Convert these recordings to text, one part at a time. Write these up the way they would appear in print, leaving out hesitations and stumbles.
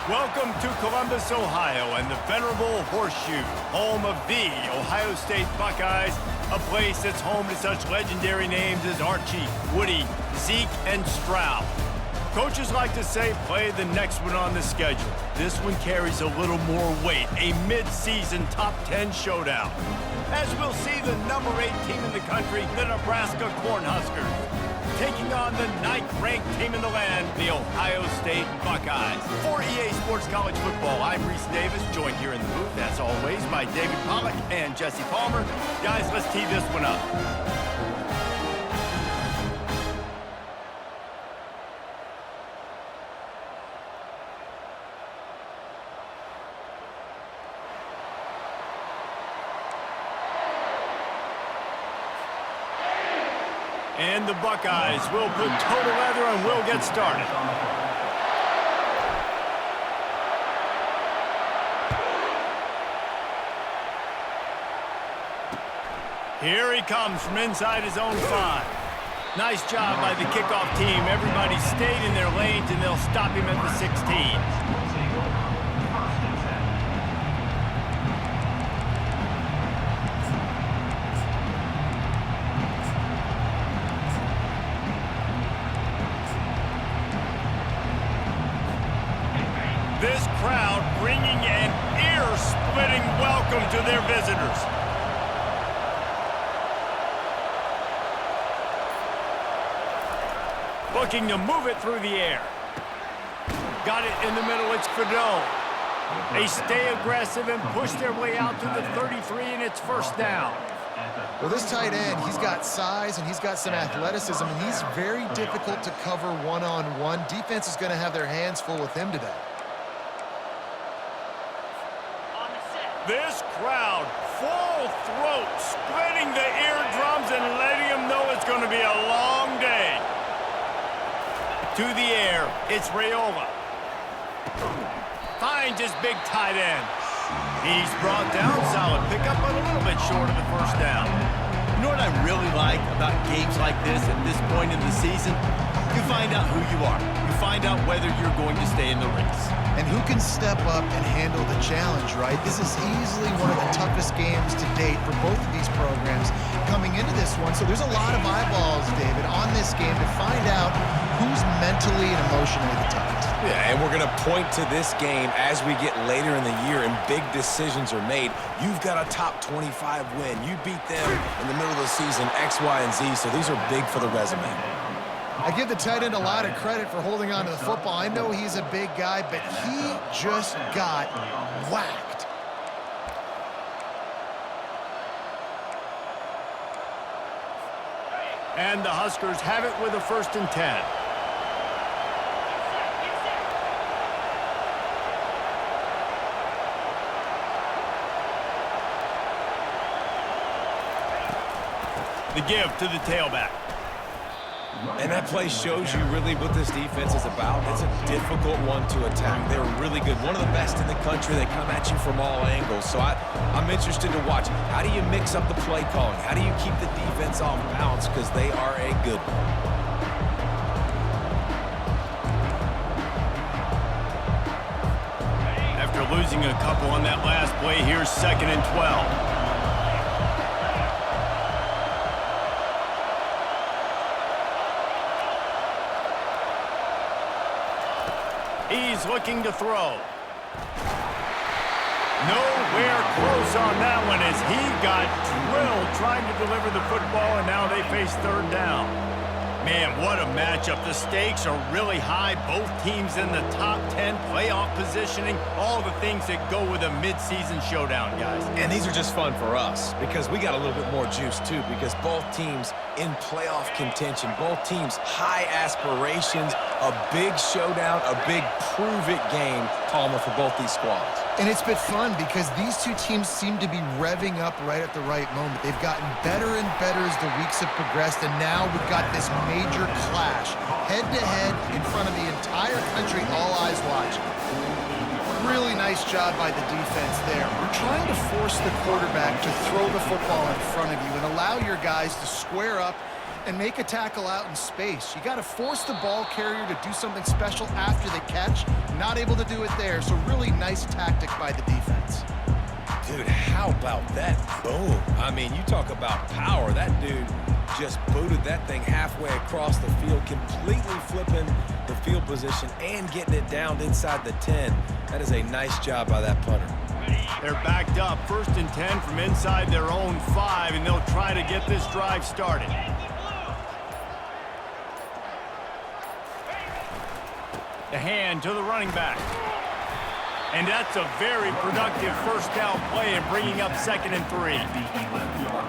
Welcome to Columbus, Ohio, and the venerable Horseshoe, home of the Ohio State Buckeyes, a place that's home to such legendary names as Archie, Woody, Zeke, and Stroud. Coaches like to say, play the next one on the schedule. This one carries a little more weight, a mid-season top 10 showdown. As we'll see the number 8 team in the country, the Nebraska Cornhuskers, taking on the 9th-ranked team in the land, the Ohio State Buckeyes. For EA Sports College Football, I'm Reese Davis, joined here in the booth, as always, by David Pollack and Jesse Palmer. Guys, let's tee this one up. And the Buckeyes will put toe to leather and we'll get started. Here he comes from inside his own 5. Nice job by the kickoff team. Everybody stayed in their lanes and they'll stop him at the 16. This crowd bringing an ear-splitting welcome to their visitors. Looking to move it through the air. Got it in the middle, it's Fedone. They stay aggressive and push their way out to the 33, and it's first down. Well, this tight end, he's got size and he's got some athleticism, and he's very difficult to cover one-on-one. Defense is going to have their hands full with him today. This crowd, full throat, splitting the eardrums and letting them know it's going to be a long day. To the air, it's Raiola. Finds his big tight end. He's brought down, solid pickup, but a little bit short of the first down. You know what I really like about games like this at this point in the season? You find out who you are. You find out whether you're going to stay in the race. And who can step up and handle the challenge, right? This is easily one of the toughest games to date for both of these programs coming into this one. So there's a lot of eyeballs, David, on this game to find out who's mentally and emotionally the toughest. Yeah, and we're going to point to this game as we get later in the year and big decisions are made. You've got a top 25 win. You beat them in the middle of the season, X, Y, and Z, so these are big for the resume. I give the tight end a lot of credit for holding on to the football. I know he's a big guy, but he just got whacked. And the Huskers have it with a 1st and 10. The give to the tailback. And that play shows you really what this defense is about. It's a difficult one to attack. They're really good. One of the best in the country. They come at you from all angles. So I'm interested to watch. How do you mix up the play calling? How do you keep the defense off balance? Because they are a good one. After losing a couple on that last play, here's 2nd and 12. He's looking to throw. Nowhere close on that one as he got drilled trying to deliver the football, and now they face third down. Man, what a matchup. The stakes are really high. Both teams in the top 10, playoff positioning, all the things that go with a midseason showdown, guys. And these are just fun for us because we got a little bit more juice, too, because both teams in playoff contention, both teams high aspirations, a big showdown, a big prove-it game, Palmer, for both these squads. And it's been fun because these two teams seem to be revving up right at the right moment. They've gotten better and better as the weeks have progressed, and now we've got this major clash, head-to-head in front of the entire country, all eyes watching. Really nice job by the defense there. We're trying to force the quarterback to throw the football in front of you and allow your guys to square up and make a tackle out in space. You got to force the ball carrier to do something special after the catch. Not able to do it there, so really nice tactic by the defense. Dude, how about that boom? I mean, you talk about power. That dude just booted that thing halfway across the field, completely flipping the field position and getting it down inside the 10. That is a nice job by that punter. They're backed up, 1st and 10 from inside their own 5, and they'll try to get this drive started. The hand to the running back. And that's a very productive first down play and bringing up 2nd and 3.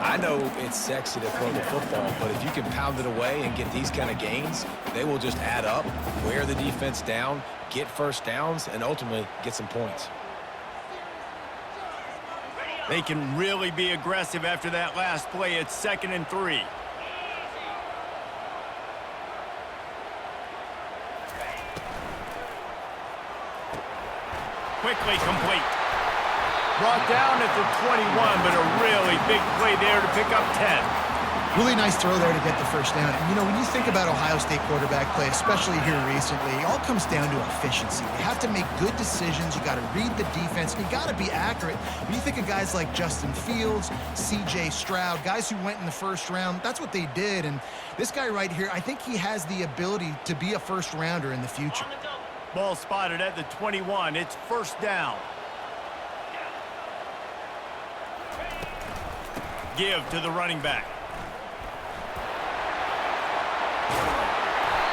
I know it's sexy to throw the football, but if you can pound it away and get these kind of gains, they will just add up, wear the defense down, get first downs, and ultimately get some points. They can really be aggressive after that last play. It's 2nd and 3. Quickly complete. Brought down at the 21, but a really big play there to pick up 10. Really nice throw there to get the first down. And, you know, when you think about Ohio State quarterback play, especially here recently, it all comes down to efficiency. You have to make good decisions. You got to read the defense. And you got to be accurate. When you think of guys like Justin Fields, C.J. Stroud, guys who went in the first round, that's what they did. And this guy right here, I think he has the ability to be a first rounder in the future. Ball spotted at the 21. It's 1st down. Give to the running back.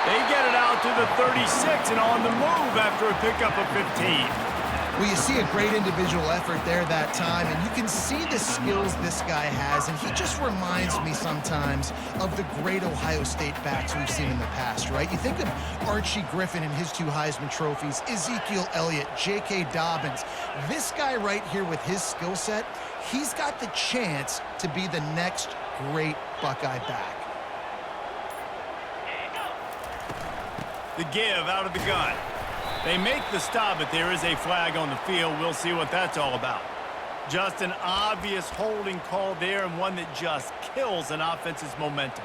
They get it out to the 36 and on the move after a pickup of 15. Well, you see a great individual effort there that time, and you can see the skills this guy has, and he just reminds me sometimes of the great Ohio State backs we've seen in the past, right? You think of Archie Griffin and his 2 Heisman trophies, Ezekiel Elliott, J.K. Dobbins. This guy right here with his skill set, he's got the chance to be the next great Buckeye back. The give out of the gun. They make the stop, but there is a flag on the field. We'll see what that's all about. Just an obvious holding call there, and one that just kills an offense's momentum.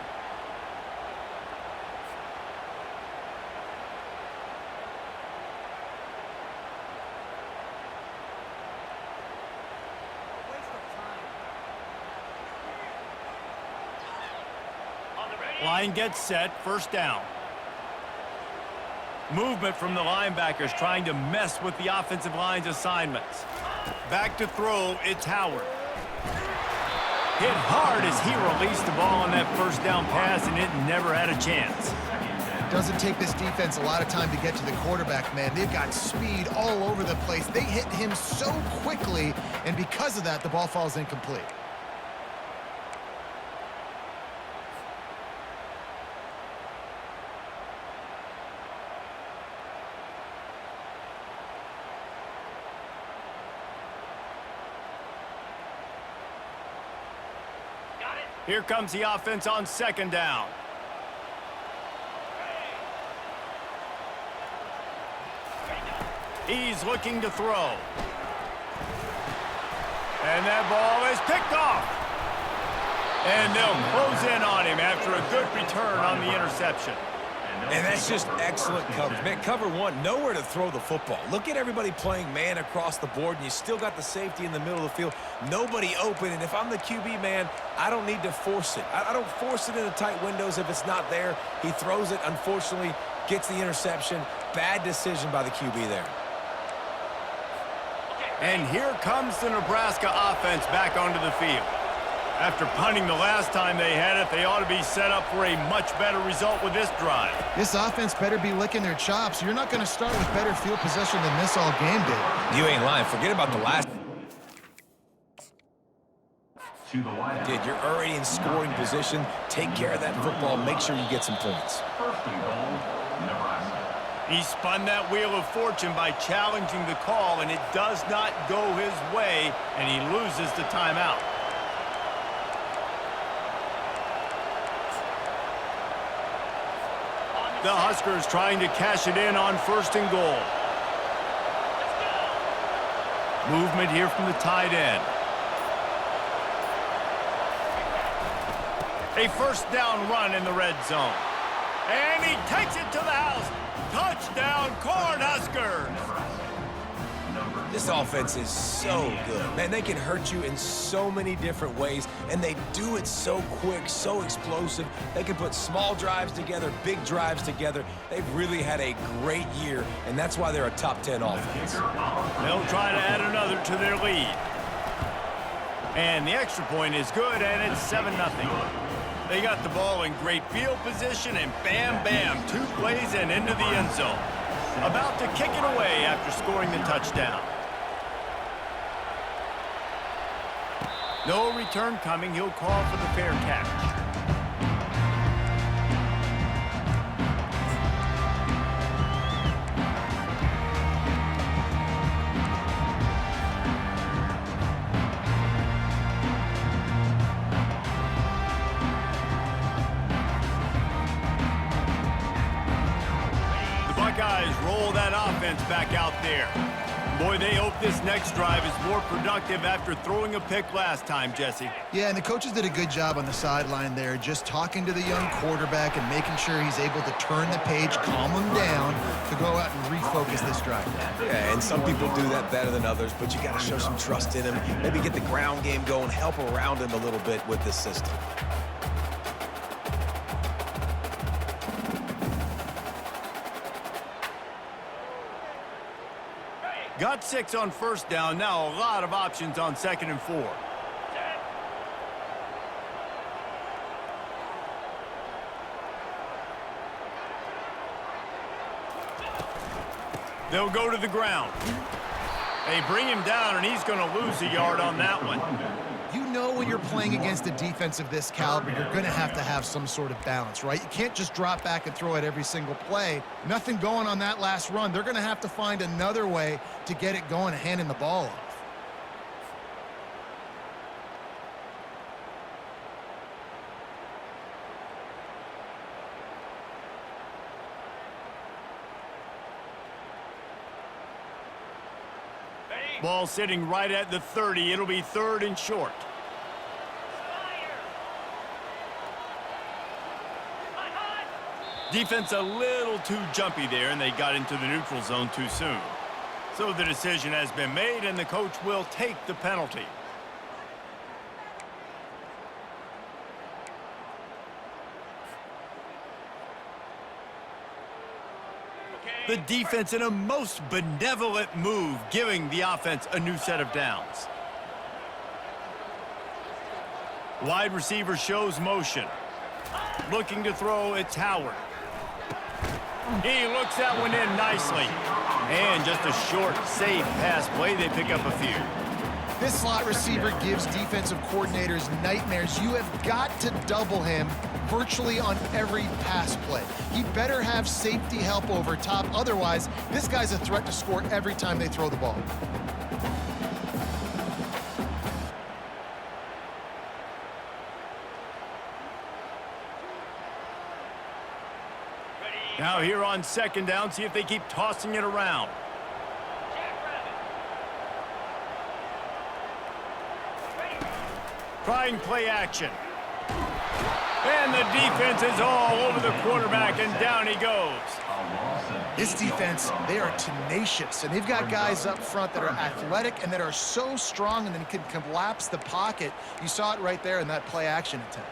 Line gets set, 1st down. Movement from the linebackers trying to mess with the offensive line's assignments. Back to throw, it's Howard. Hit hard as he released the ball on that 1st down pass, and it never had a chance. Doesn't take this defense a lot of time to get to the quarterback, man. They've got speed all over the place. They hit him so quickly, and because of that, the ball falls incomplete. Here comes the offense on 2nd down. He's looking to throw. And that ball is picked off. And they'll close in on him after a good return on the interception. And that's just excellent coverage. Man, cover 1, nowhere to throw the football. Look at everybody playing man across the board, and you still got the safety in the middle of the field. Nobody open, and if I'm the QB, man, I don't need to force it. I don't force it into tight windows if it's not there. He throws it, unfortunately, gets the interception. Bad decision by the QB there. And here comes the Nebraska offense back onto the field. After punting the last time they had it, they ought to be set up for a much better result with this drive. This offense better be licking their chops. You're not going to start with better field possession than this all game did. You ain't lying. Forget about the last. Dude, you're already in scoring position. Take care of that football. Make sure you get some points. He spun that wheel of fortune by challenging the call, and it does not go his way, and he loses the timeout. The Huskers trying to cash it in on 1st and goal. Movement here from the tight end. A 1st down run in the red zone. And he takes it to the house. Touchdown, Cornhuskers! This offense is so good. Man, they can hurt you in so many different ways, and they do it so quick, so explosive. They can put small drives together, big drives together. They've really had a great year, and that's why they're a top 10 offense. They'll try to add another to their lead. And the extra point is good, and it's 7-0. They got the ball in great field position, and bam, bam, 2 plays and into the end zone. About to kick it away after scoring the touchdown. No return coming. He'll call for the fair catch. Buckeyes roll that offense back out there. Boy, they hope this next drive is more productive after throwing a pick last time, Jesse. Yeah, and the coaches did a good job on the sideline there, just talking to the young quarterback and making sure he's able to turn the page, calm him down, to go out and refocus this drive. Yeah, and some people do that better than others, but you got to show some trust in him. Maybe get the ground game going, help around him a little bit with this system. Got 6 on 1st down. Now a lot of options on 2nd and 4. They'll go to the ground. They bring him down, and he's going to lose a yard on that one. You know when you're playing against a defense of this caliber, you're going to have some sort of balance, right? You can't just drop back and throw it every single play. Nothing going on that last run. They're going to have to find another way to get it going and handing the ball off. Ball sitting right at the 30. It'll be 3rd and short. Defense a little too jumpy there, and they got into the neutral zone too soon. So the decision has been made, and the coach will take the penalty. The defense in a most benevolent move, giving the offense a new set of downs. Wide receiver shows motion. Looking to throw, it's Howard. He looks that one in nicely. And just a short, safe pass play. They pick up a few. This slot receiver gives defensive coordinators nightmares. You have got to double him virtually on every pass play. He better have safety help over top. Otherwise, this guy's a threat to score every time they throw the ball. Now here on 2nd down, see if they keep tossing it around. Trying play action. And the defense is all over the quarterback, and down he goes. This defense, they are tenacious, and they've got guys up front that are athletic and that are so strong and then can collapse the pocket. You saw it right there in that play action attempt.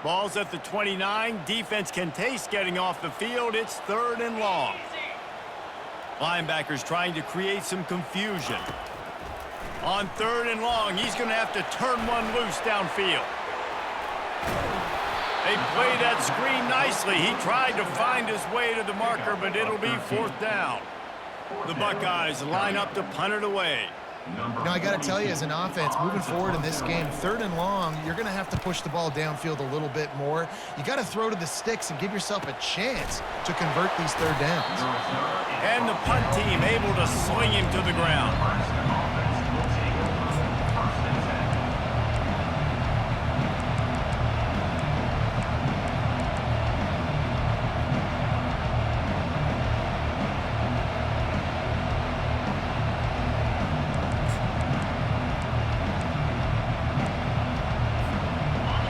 Ball's at the 29. Defense can taste getting off the field. It's 3rd and long. Linebackers trying to create some confusion. On 3rd and long, he's going to have to turn one loose downfield. They play that screen nicely. He tried to find his way to the marker, but it'll be 4th down. The Buckeyes line up to punt it away. Now, I got to tell you, as an offense, moving forward in this game, 3rd and long, you're going to have to push the ball downfield a little bit more. You got to throw to the sticks and give yourself a chance to convert these 3rd downs. And the punt team able to sling him to the ground.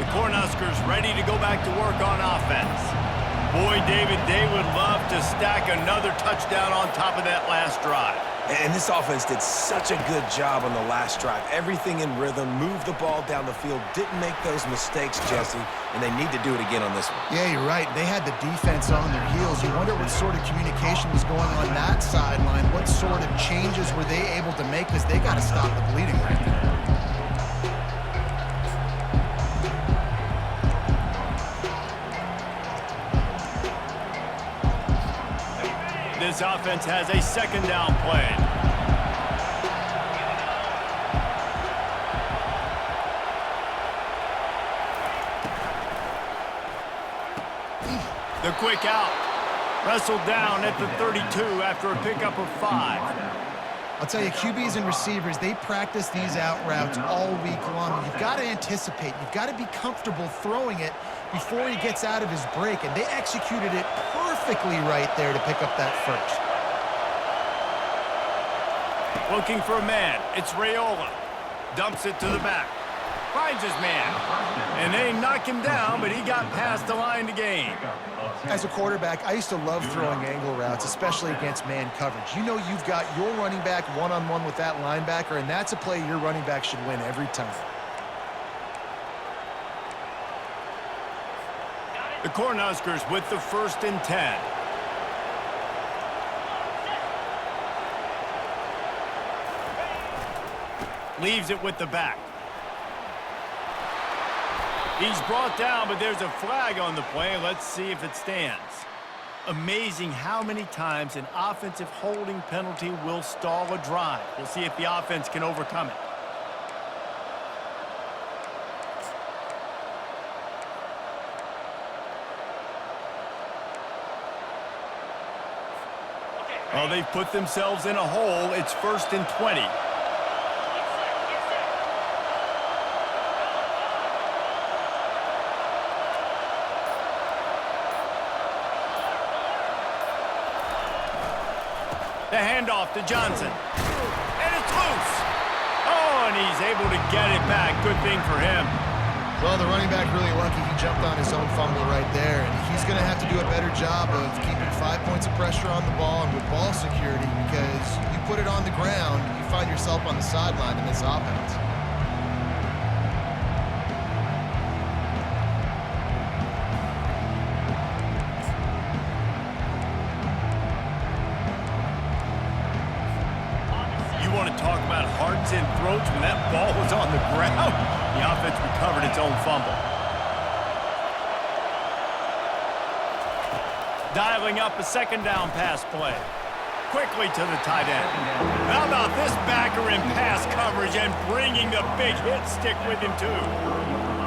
Cornhuskers ready to go back to work on offense. Boy, David, they would love to stack another touchdown on top of that last drive. And this offense did such a good job on the last drive. Everything in rhythm, moved the ball down the field, didn't make those mistakes, Jesse, and they need to do it again on this one. Yeah, you're right. They had the defense on their heels. You wonder what sort of communication was going on that sideline. What sort of changes were they able to make, because they got to stop the bleeding right now. This offense has a 2nd down play. The quick out. Wrestled down at the 32 after a pickup of 5. I'll tell you, QBs and receivers, they practice these out routes all week long. You've got to anticipate. You've got to be comfortable throwing it before he gets out of his break, and they executed it perfectly right there to pick up that first. Looking for a man. It's Raiola. Dumps it to the back. Finds his man. And they knock him down, but he got past the line to gain. As a quarterback, I used to love throwing angle routes, especially against man coverage. You know you've got your running back one-on-one with that linebacker, and that's a play your running back should win every time. The Cornhuskers with the 1st and 10. Leaves it with the back. He's brought down, but there's a flag on the play. Let's see if it stands. Amazing how many times an offensive holding penalty will stall a drive. We'll see if the offense can overcome it. Well, they've put themselves in a hole. It's 1st and 20. The handoff to Johnson. And it's loose. Oh, and he's able to get it back. Good thing for him. Well, the running back really lucky he jumped on his own fumble right there, and he's going to have to do a better job of keeping 5 points of pressure on the ball and with ball security, because you put it on the ground, you find yourself on the sideline in this offense. You want to talk about hearts and throats when that ball was on the ground? The offense recovered its own fumble. Dialing up a 2nd down pass play. Quickly to the tight end. How about this backer in pass coverage and bringing the big hit stick with him too?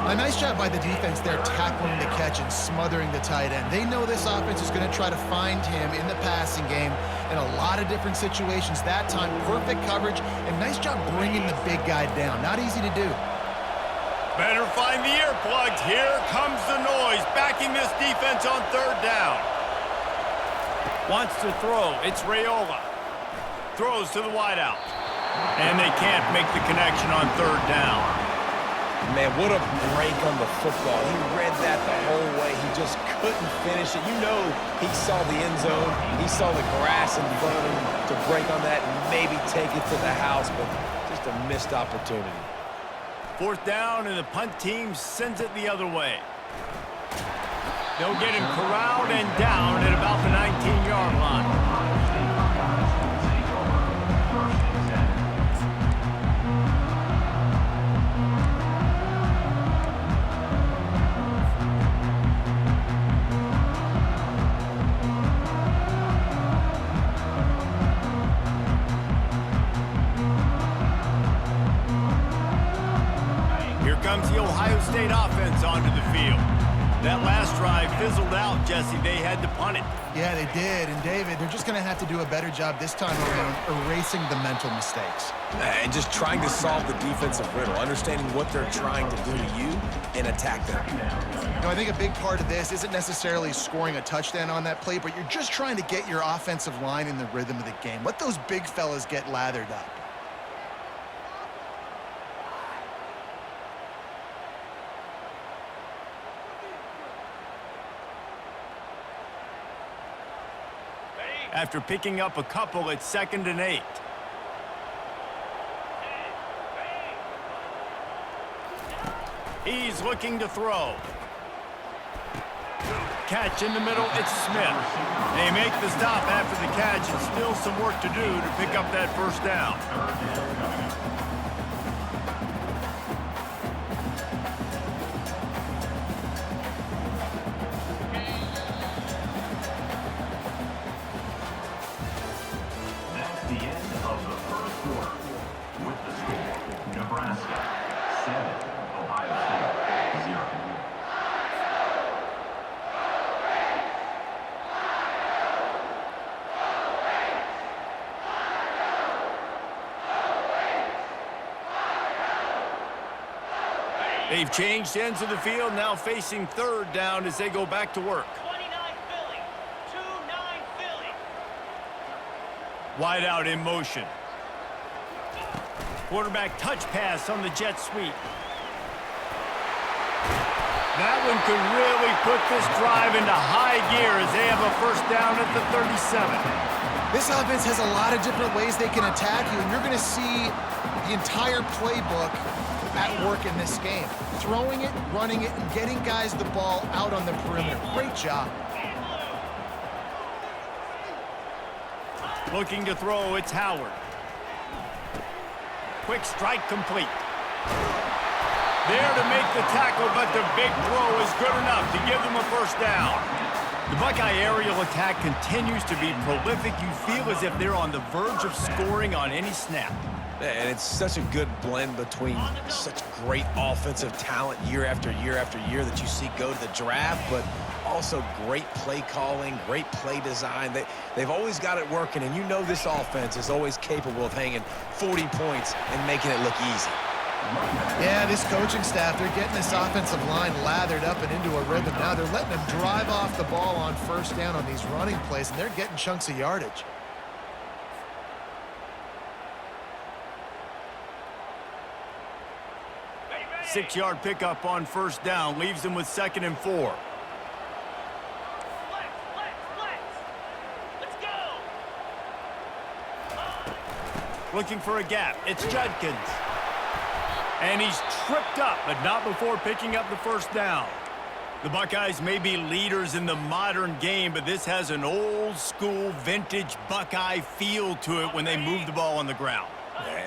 A nice job by the defense there, tackling the catch and smothering the tight end. They know this offense is going to try to find him in the passing game in a lot of different situations. That time, perfect coverage, and nice job bringing the big guy down. Not easy to do. Better find the earplugs. Here comes the noise, backing this defense on 3rd down. Wants to throw. It's Raiola. Throws to the wideout. And they can't make the connection on 3rd down. Man, what a break on the football. He read that the whole way. He just couldn't finish it. You know he saw the end zone. He saw the grass in front of him to break on that and maybe take it to the house, but just a missed opportunity. 4th down, and the punt team sends it the other way. They'll get him corralled and down at about the 19-yard line. Here comes the Ohio State offense onto the field. That last drive fizzled out, Jesse. They had to punt it. Yeah, they did. And, David, they're just going to have to do a better job this time around erasing the mental mistakes. And just trying to solve the defensive riddle, understanding what they're trying to do to you and attack them. I think a big part of this isn't necessarily scoring a touchdown on that play, but you're just trying to get your offensive line in the rhythm of the game. Let those big fellas get lathered up. After picking up a couple, it's 2nd and 8. He's looking to throw. Catch in the middle, it's Smith. They make the stop after the catch, and still some work to do to pick up that first down. The end of the first quarter with the score, Nebraska 7, Ohio State 0. They've changed ends of the field, now facing 3rd down as they go back to work. 29 Philly, 2-9 Philly. Wide out in motion. Quarterback touch pass on the jet sweep. That one could really put this drive into high gear as they have a first down at the 37. This offense has a lot of different ways they can attack you, and you're going to see the entire playbook at work in this game. Throwing it, running it, and getting guys the ball out on the perimeter. Great job. Looking to throw, it's Howard. Quick strike complete. There to make the tackle, but the big throw is good enough to give them a first down. The Buckeye aerial attack continues to be prolific. You feel as if they're on the verge of scoring on any snap. And it's such a good blend between such great offensive talent year after year after year that you see go to the draft, but also great play calling, great play design. They've always got it working, and you know this offense is always capable of hanging 40 points and making it look easy. Yeah, this coaching staff, they're getting this offensive line lathered up and into a rhythm. Now they're letting them drive off the ball on first down on these running plays, and they're getting chunks of yardage. Six-yard pickup on first down leaves them with 2nd and 4. Let's go. Looking for a gap. It's Judkins. And he's tripped up, but not before picking up the first down. The Buckeyes may be leaders in the modern game, but this has an old-school, vintage Buckeye feel to it when they move the ball on the ground.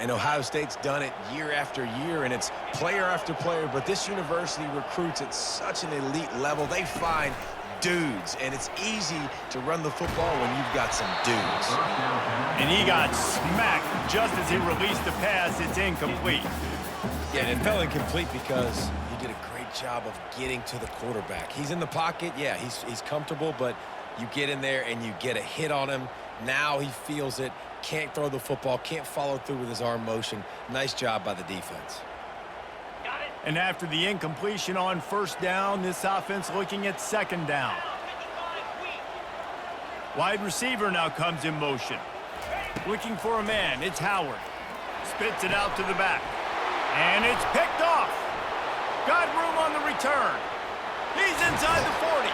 And Ohio State's done it year after year, and it's player after player, but this university recruits at such an elite level. They find dudes, and it's easy to run the football when you've got some dudes. And he got smacked just as he released the pass. It's incomplete. Yeah, and it fell incomplete because he did a great job of getting to the quarterback. He's in the pocket. Yeah, he's comfortable, but you get in there and you get a hit on him. Now he feels it, can't throw the football, can't follow through with his arm motion. Nice job by the defense. Got it. And after the incompletion on first down, this offense looking at 2nd down. 55 weak. Wide receiver now comes in motion. Looking for a man, it's Howard. Spits it out to the back. And it's picked off. Got room on the return. He's inside the 40.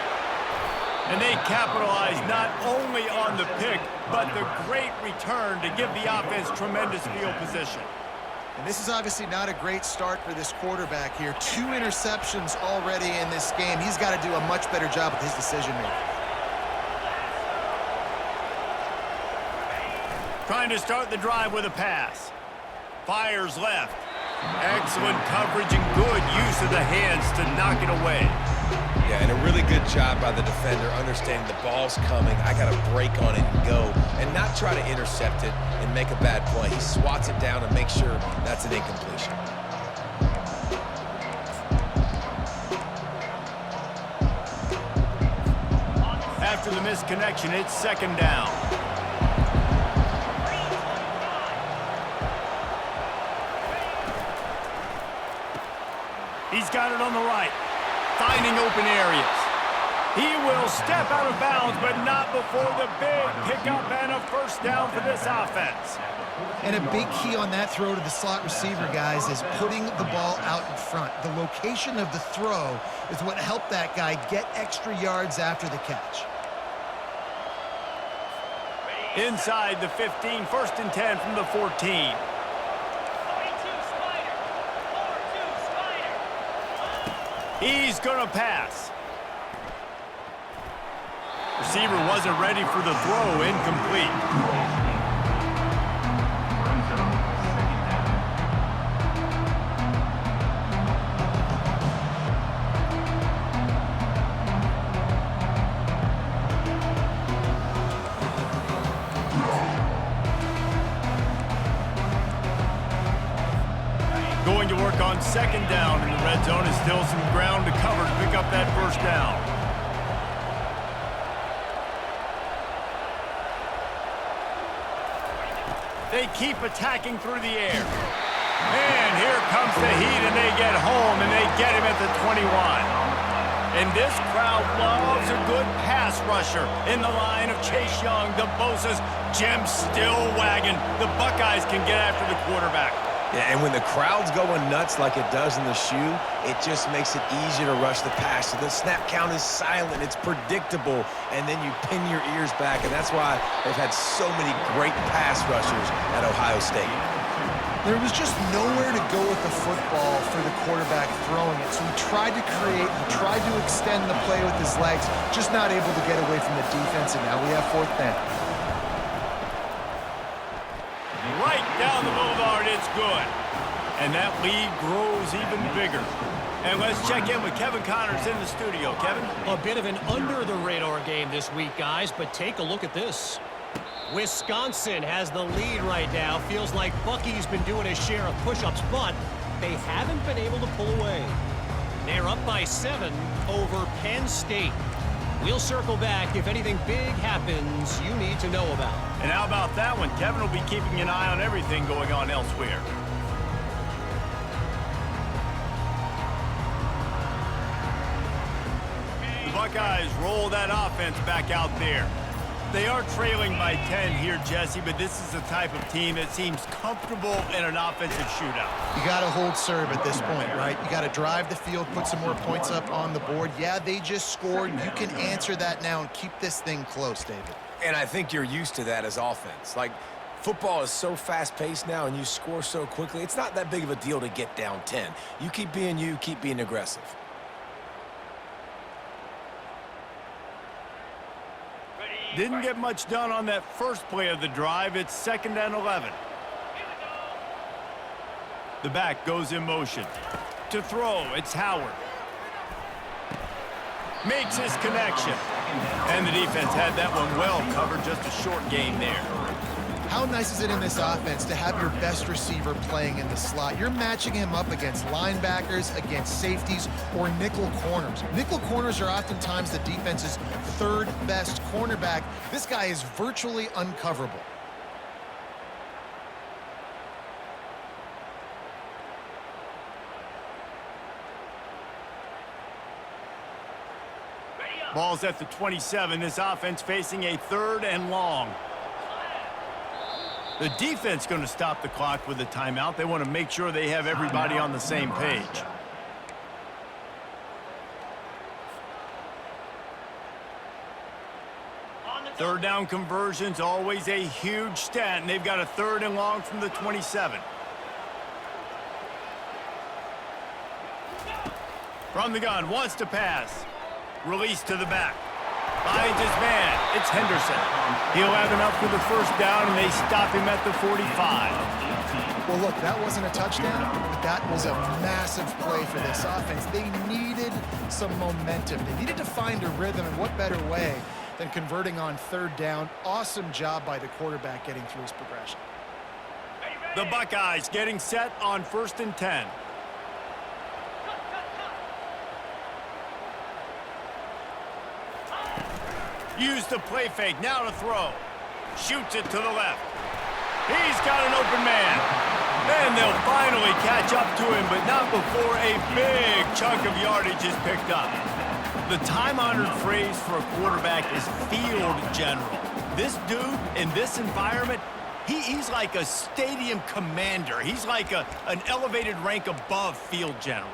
And they capitalize not only on the pick, but the great return to give the offense tremendous field position. And this is obviously not a great start for this quarterback here. 2 interceptions already in this game. He's got to do a much better job with his decision-making. Trying to start the drive with a pass. Fires left. Excellent coverage and good use of the hands to knock it away. Yeah, and a really good job by the defender understanding the ball's coming. I got to break on it and go and not try to intercept it and make a bad play. He swats it down and makes sure that's an incompletion. After the misconnection, it's 2nd down. He's got it on the right, finding open areas. He will step out of bounds, but not before the big pickup and a 1st down for this offense. And a big key on that throw to the slot receiver, guys, is putting the ball out in front. The location of the throw is what helped that guy get extra yards after the catch. Inside the 15, 1st and 10 from the 14. He's going to pass. Receiver wasn't ready for the throw, incomplete. Going to work on 2nd down in the red zone. Is still some ground to cover to pick up that 1st down. They keep attacking through the air. And here comes the heat, and they get home, and they get him at the 21. And this crowd loves a good pass rusher in the line of Chase Young, the Bosa's, Jim still wagging. The Buckeyes can get after the quarterback. Yeah, and when the crowd's going nuts like it does in the shoe, it just makes it easier to rush the pass. So the snap count is silent, it's predictable, and then you pin your ears back, and that's why they've had so many great pass rushers at Ohio State. There was just nowhere to go with the football for the quarterback throwing it, so he tried to create, he tried to extend the play with his legs, just not able to get away from the defense, and now we have 4th down. Right down the boulevard, it's good. And that lead grows even bigger. And let's check in with Kevin Connors in the studio. Kevin? A bit of an under-the-radar game this week, guys, but take a look at this. Wisconsin has the lead right now. Feels like Bucky's been doing his share of push-ups, but they haven't been able to pull away. They're up by 7 over Penn State. We'll circle back if anything big happens you need to know about. And how about that one? Kevin will be keeping an eye on everything going on elsewhere. The Buckeyes roll that offense back out there. They are trailing by 10 here, Jesse, but this is the type of team that seems comfortable in an offensive shootout. You got to hold serve at this point, right? You got to drive the field, put some more points up on the board. Yeah, they just scored. You can answer that now and keep this thing close, David. And I think you're used to that as offense. Like, football is so fast-paced now and you score so quickly, it's not that big of a deal to get down 10. You, keep being aggressive. Didn't get much done on that first play of the drive. It's 2nd and 11. The back goes in motion. To throw, it's Howard. Makes his connection. And the defense had that one well covered, just a short gain there. How nice is it in this offense to have your best receiver playing in the slot? You're matching him up against linebackers, against safeties, or nickel corners. Nickel corners are oftentimes the defense's 3rd best cornerback. This guy is virtually uncoverable. Ball's at the 27. This offense facing a 3rd and long. The defense going to stop the clock with a timeout. They want to make sure they have everybody on the same page. Third down conversions, always a huge stat, and they've got a 3rd and long from the 27. From the gun, wants to pass. Release to the back. Finds his man. It's Henderson. He'll have enough for the first down, and they stop him at the 45. Well, look, that wasn't a touchdown, but that was a massive play for this offense. They needed some momentum. They needed to find a rhythm, and what better way than converting on third down. Awesome job by the quarterback getting through his progression. The Buckeyes getting set on 1st and 10. Use the play fake, now to throw. Shoots it to the left. He's got an open man. And they'll finally catch up to him, but not before a big chunk of yardage is picked up. The time-honored phrase for a quarterback is field general. This dude, in this environment, he's like a stadium commander. He's like an elevated rank above field general.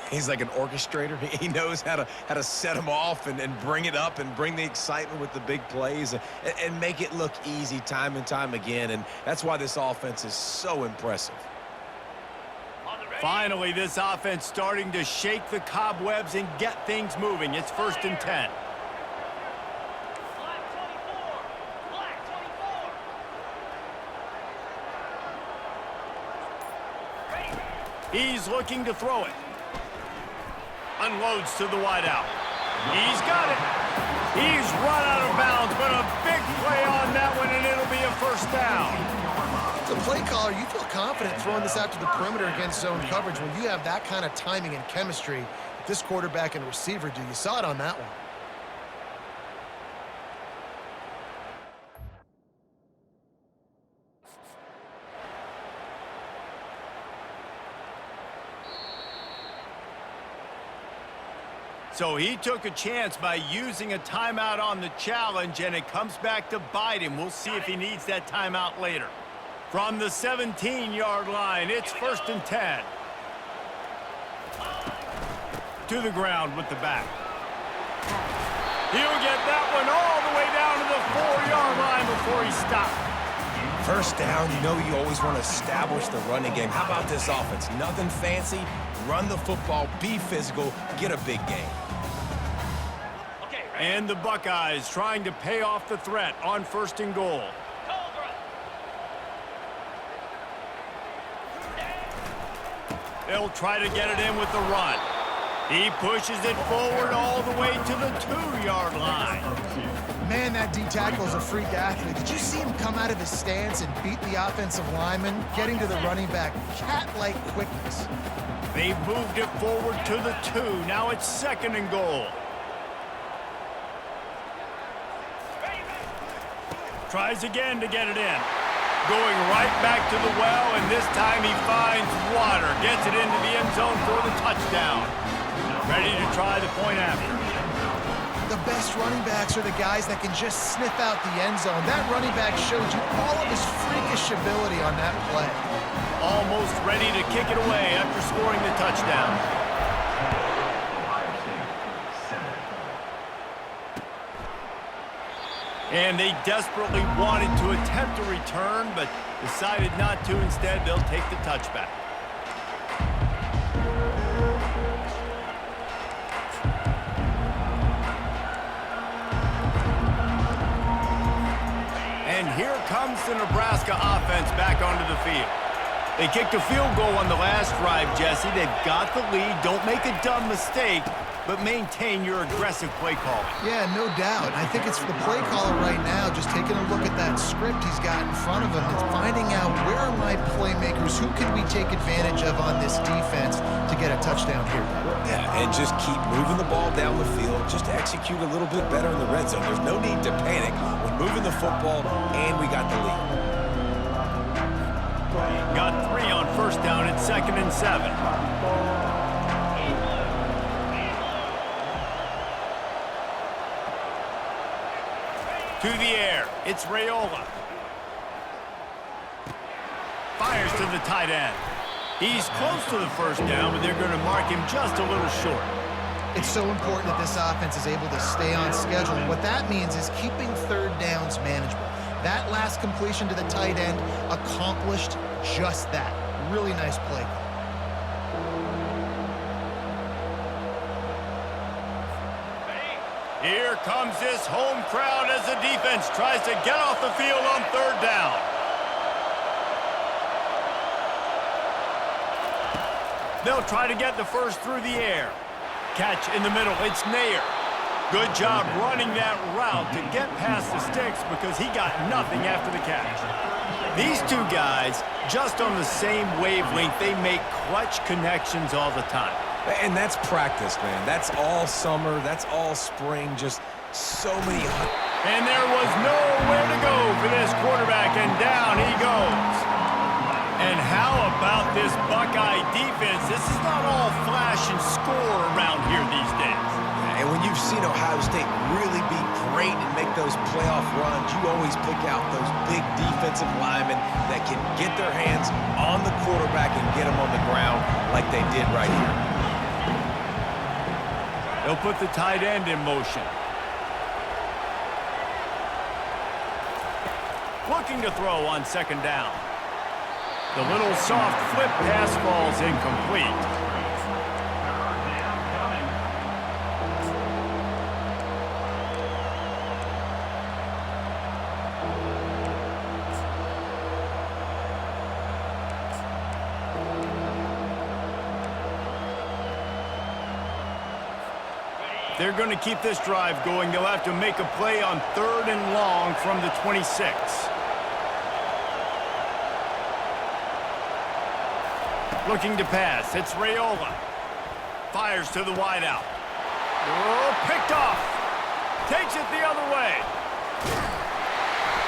He's like an orchestrator. He knows how to set them off and bring it up and bring the excitement with the big plays and make it look easy time and time again. And that's why this offense is so impressive. Finally, this offense starting to shake the cobwebs and get things moving. It's 1st and 10. Black 24. Black 24. He's looking to throw it. Unloads to the wideout. He's got it. He's run out of bounds, but a big play on that one, and it'll be a first down. The play caller, you feel confident throwing this out to the perimeter against zone coverage when you have that kind of timing and chemistry that this quarterback and receiver do. You saw it on that one. So he took a chance by using a timeout on the challenge, and it comes back to bite him. We'll see if he needs that timeout later. From the 17-yard line, it's 1st and 10. To the ground with the back. He'll get that one all the way down to the 4-yard line before he stopped. First down, you know you always want to establish the running game. How about this offense? Nothing fancy. Run the football, be physical, get a big game. And the Buckeyes trying to pay off the threat on 1st and goal. They'll try to get it in with the run. He pushes it forward all the way to the 2-yard line. Man, that D-tackle is a freak athlete. Did you see him come out of his stance and beat the offensive lineman, getting to the running back? Cat-like quickness. They've moved it forward to the 2. Now it's 2nd and goal. Tries again to get it in. Going right back to the well, and this time he finds water. Gets it into the end zone for the touchdown. Ready to try the point after. The best running backs are the guys that can just sniff out the end zone. That running back showed you all of his freakish ability on that play. Almost ready to kick it away after scoring the touchdown. And they desperately wanted to attempt a return, but decided not to. Instead, they'll take the touchback. And here comes the Nebraska offense back onto the field. They kicked a field goal on the last drive, Jesse. They've got the lead. Don't make a dumb mistake, but maintain your aggressive play calling. Yeah, no doubt. I think it's the play caller right now just taking a look at that script he's got in front of him and finding out where are my playmakers, who can we take advantage of on this defense to get a touchdown here. Yeah, and just keep moving the ball down the field. Just execute a little bit better in the red zone. There's no need to panic. We're moving the football, and we got the lead. Got 3 on 1st down at 2nd and 7. To the air, it's Raiola. Fires to the tight end. He's close to the first down, but they're going to mark him just a little short. It's so important that this offense is able to stay on schedule. And what that means is keeping third downs manageable. That last completion to the tight end accomplished just that. Really nice play. Here comes this home crowd as the defense tries to get off the field on third down. They'll try to get the first through the air. Catch in the middle. It's Nair. Good job running that route to get past the sticks because he got nothing after the catch. These two guys, just on the same wavelength, they make clutch connections all the time. And that's practice, man. That's all summer. That's all spring. Just so many. And there was nowhere to go for this quarterback, and down he goes. And how about this Buckeye defense? This is not all flash and score around here these days. And when you've seen Ohio State really be great and make those playoff runs, you always pick out those big defensive linemen that can get their hands on the quarterback and get him on the ground like they did right here. They'll put the tight end in motion. Looking to throw on second down. The little soft flip pass falls incomplete. They're going to keep this drive going. They'll have to make a play on third and long from the 26. Looking to pass. It's Raiola. Fires to the wideout. Oh, picked off. Takes it the other way.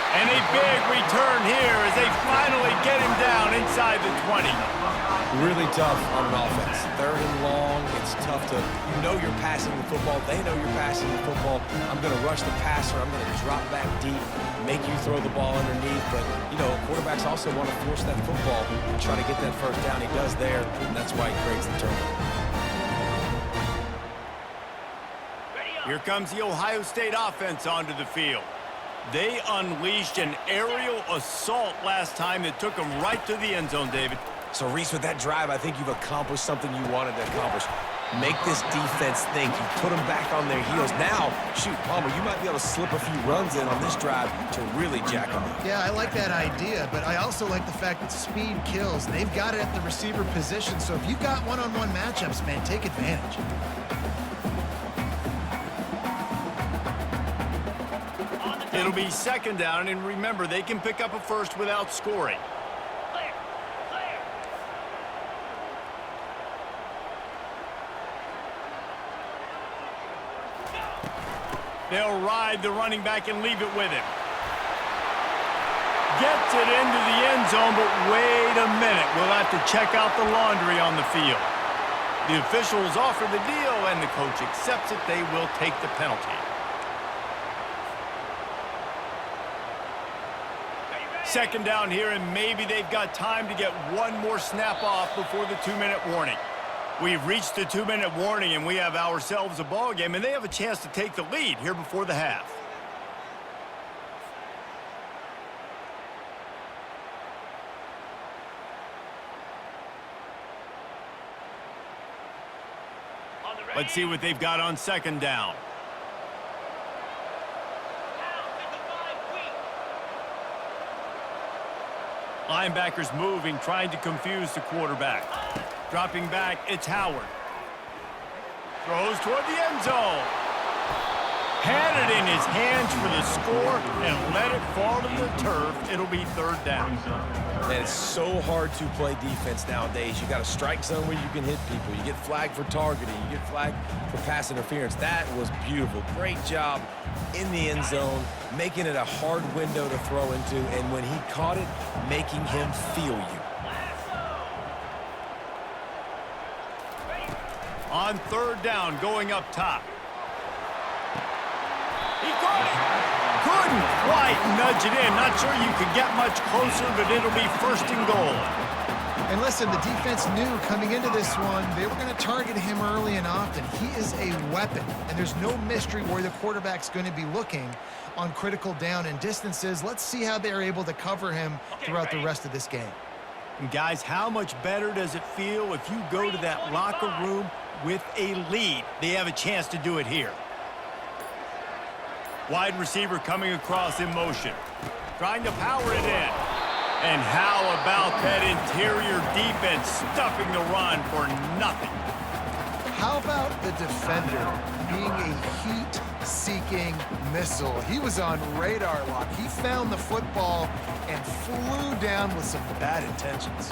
And a big return here as they finally get him down inside the 20. Really tough on an offense. Third and long, it's tough to, you know you're passing the football. They know you're passing the football. I'm going to rush the passer. I'm going to drop back deep, make you throw the ball underneath. But, you know, quarterbacks also want to force that football and try to get that first down. He does there, and that's why he creates the turnover. Here comes the Ohio State offense onto the field. They unleashed an aerial assault last time that took them right to the end zone, David. So, Reese, with that drive, I think you've accomplished something you wanted to accomplish. Make this defense think. You put them back on their heels. Now, shoot, Palmer, you might be able to slip a few runs in on this drive to really jack them up. Yeah, I like that idea, but I also like the fact that speed kills. They've got it at the receiver position, so if you've got one-on-one matchups, man, take advantage. It'll be second down, and remember, they can pick up a first without scoring. Clear. Clear. They'll ride the running back and leave it with him. Gets it into the end zone, but wait a minute. We'll have to check out the laundry on the field. The officials offer the deal, and the coach accepts it. They will take the penalty. Second down here, and maybe they've got time to get one more snap off before the 2-minute warning. We've reached the 2-minute warning, and we have ourselves a ball game, and they have a chance to take the lead here before the half. Let's see what they've got on second down. Linebackers moving, trying to confuse the quarterback. Dropping back, it's Howard. Throws toward the end zone. Had it in his hands for the score and let it fall to the turf. It'll be third down. And it's so hard to play defense nowadays. You got a strike zone where you can hit people. You get flagged for targeting. You get flagged for pass interference. That was beautiful. Great job in the end zone, making it a hard window to throw into, and when he caught it, making him feel you. On third down, going up top. He caught it. Couldn't quite nudge it in. Not sure you could get much closer, but it'll be first and goal. And listen, the defense knew coming into this one, they were going to target him early and often. He is a weapon, and there's no mystery where the quarterback's going to be looking on critical down and distances. Let's see how they're able to cover him throughout the rest of this game. And guys, how much better does it feel if you go to that locker room with a lead? They have a chance to do it here. Wide receiver coming across in motion. Trying to power it in. And how about that interior defense stuffing the run for nothing? How about the defender being a heat-seeking missile? He was on radar lock. He found the football and flew down with some bad intentions.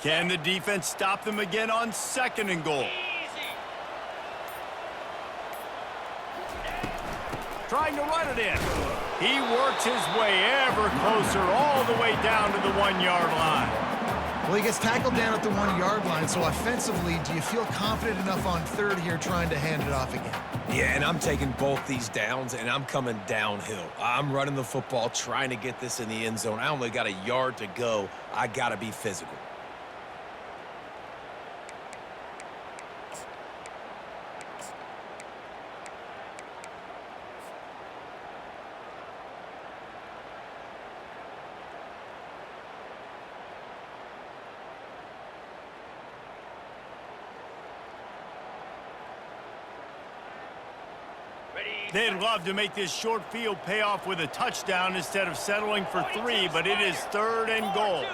Can the defense stop them again on 2nd and goal? Trying to run it in. He works his way ever closer all the way down to the 1-yard line. Well, he gets tackled down at the 1-yard line, so offensively, do you feel confident enough on 3rd here trying to hand it off again? Yeah, and I'm taking both these downs, and I'm coming downhill. I'm running the football, trying to get this in the end zone. I only got a yard to go. I got to be physical. They'd love to make this short field pay off with a touchdown instead of settling for 3, but it is 3rd and goal.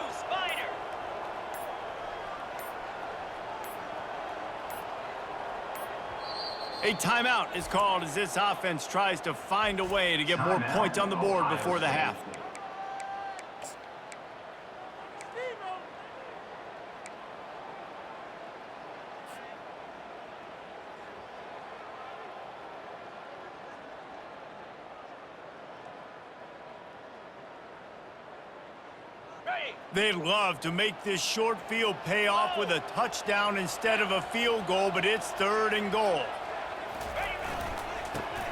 A timeout is called as this offense tries to find a way to get more points on the board before the half. They'd love to make this short field pay off with a touchdown instead of a field goal, but it's 3rd and goal.